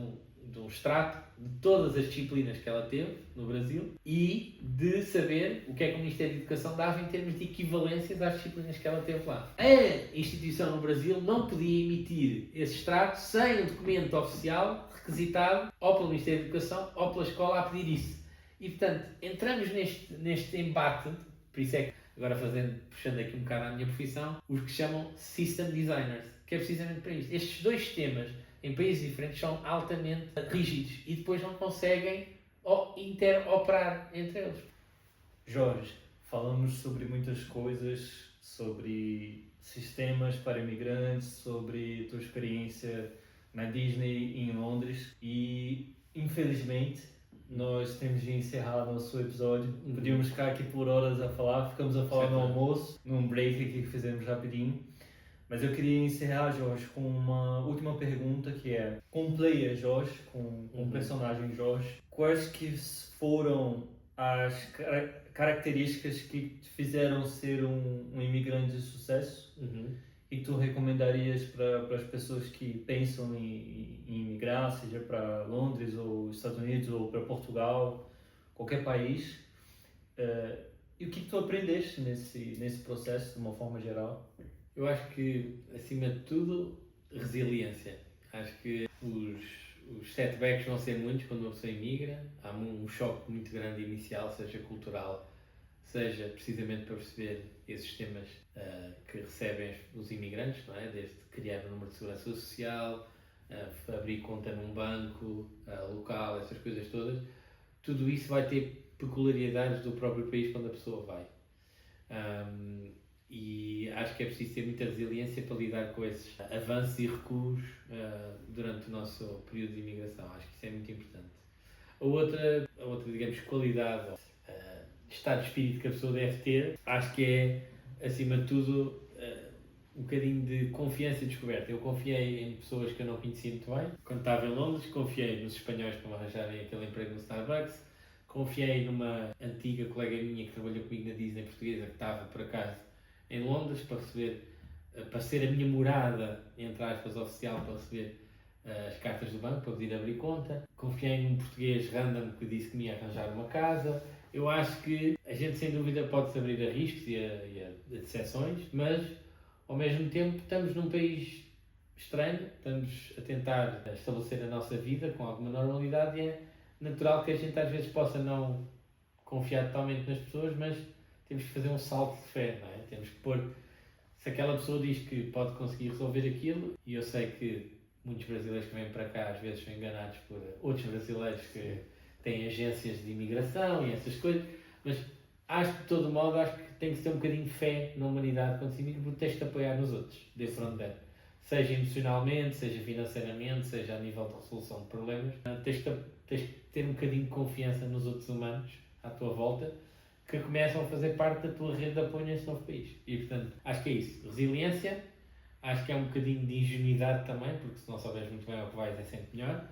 um extrato de todas as disciplinas que ela teve no Brasil e de saber o que é que o Ministério da Educação dava em termos de equivalências às disciplinas que ela teve lá. A instituição no Brasil não podia emitir esse extrato sem um documento oficial requisitado ou pelo Ministério da Educação ou pela escola a pedir isso. E, portanto, entramos neste embate, por isso é que, agora puxando aqui um bocado a minha profissão, os que chamam System Designers, que é precisamente para isto. Estes 2 sistemas em países diferentes são altamente rígidos e depois não conseguem interoperar entre eles. Jorge, falamos sobre muitas coisas, sobre sistemas para imigrantes, sobre tua experiência na Disney em Londres e, infelizmente, nós temos de encerrar nosso episódio. Podíamos ficar aqui por horas a falar, ficamos a falar no almoço, num break aqui que fizemos rapidinho. Mas eu queria encerrar, Jorge, com uma última pergunta que é, com o player Jorge, com o personagem Jorge, quais que foram as características que te fizeram ser um imigrante de sucesso e que tu recomendarias para as pessoas que pensam em imigrar, seja para Londres ou Estados Unidos ou para Portugal, qualquer país, e o que tu aprendeste nesse processo de uma forma geral? Eu acho que, acima de tudo, resiliência. Acho que os setbacks vão ser muitos quando uma pessoa imigra. Há um choque muito grande inicial, seja cultural, seja precisamente para perceber esses temas que recebem os imigrantes, não é? Desde criar um número de segurança social, abrir conta num banco local, essas coisas todas. Tudo isso vai ter peculiaridades do próprio país quando a pessoa vai. E acho que é preciso ter muita resiliência para lidar com esses avanços e recuos durante o nosso período de imigração. Acho que isso é muito importante. A outra digamos, qualidade, estado de espírito que a pessoa deve ter, acho que é, acima de tudo, um bocadinho de confiança e descoberta. Eu confiei em pessoas que eu não conhecia muito bem. Quando estava em Londres, confiei nos espanhóis para me arranjarem aquele emprego no Starbucks. Confiei numa antiga colega minha que trabalhou comigo na Disney portuguesa, que estava, por acaso, em Londres, para ser a minha morada, entre aspas, oficial, para receber as cartas do banco, para poder abrir conta. Confiei num português random que disse que me ia arranjar uma casa. Eu acho que a gente, sem dúvida, pode-se abrir a riscos e a decepções, mas, ao mesmo tempo, estamos num país estranho, estamos a tentar estabelecer a nossa vida com alguma normalidade e é natural que a gente, às vezes, possa não confiar totalmente nas pessoas, mas temos que fazer um salto de fé, não é? Temos que pôr, se aquela pessoa diz que pode conseguir resolver aquilo, e eu sei que muitos brasileiros que vêm para cá às vezes são enganados por outros brasileiros que têm agências de imigração e essas coisas, mas acho que de todo modo, acho que tem que ter um bocadinho de fé na humanidade quando se imigra, porque tens de apoiar nos outros, de onde der. seja emocionalmente, seja financeiramente, seja a nível de resolução de problemas. Tens que ter um bocadinho de confiança nos outros humanos à tua volta, que começam a fazer parte da tua rede de apoio nesse novo país. E, portanto, acho que é isso. Resiliência, acho que é um bocadinho de ingenuidade também, porque se não souberes muito bem ao que vais é sempre melhor.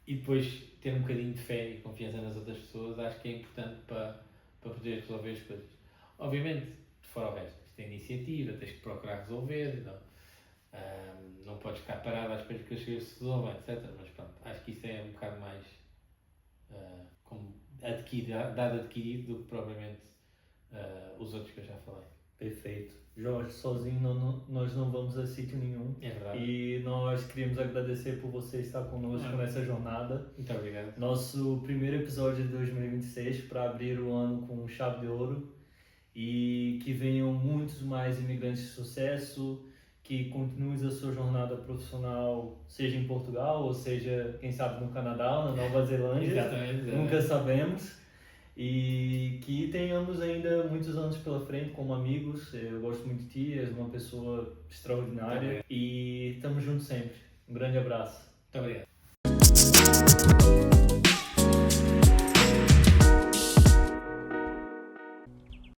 E depois ter um bocadinho de fé e confiança nas outras pessoas, acho que é importante para poder resolver as coisas. Obviamente, de fora o resto, tens de ter iniciativa, tens que procurar resolver, não podes ficar parado à espera que as coisas se resolvam, etc. Mas pronto, acho que isso é um bocado mais como dado adquirido do que propriamente os outros que eu já falei. Perfeito. Jorge, sozinho nós não vamos a sítio nenhum. É verdade. E nós queríamos agradecer por você estar conosco nessa jornada. Muito obrigado. Nosso primeiro episódio de 2026 para abrir o ano com chave de ouro e que venham muitos mais imigrantes de sucesso, que continues a sua jornada profissional, seja em Portugal ou seja, quem sabe, no Canadá ou na Nova Zelândia. Exatamente. Nunca sabemos. E que tenhamos ainda muitos anos pela frente como amigos. Eu gosto muito de ti, és uma pessoa extraordinária. E estamos juntos sempre. Um grande abraço. Muito obrigado.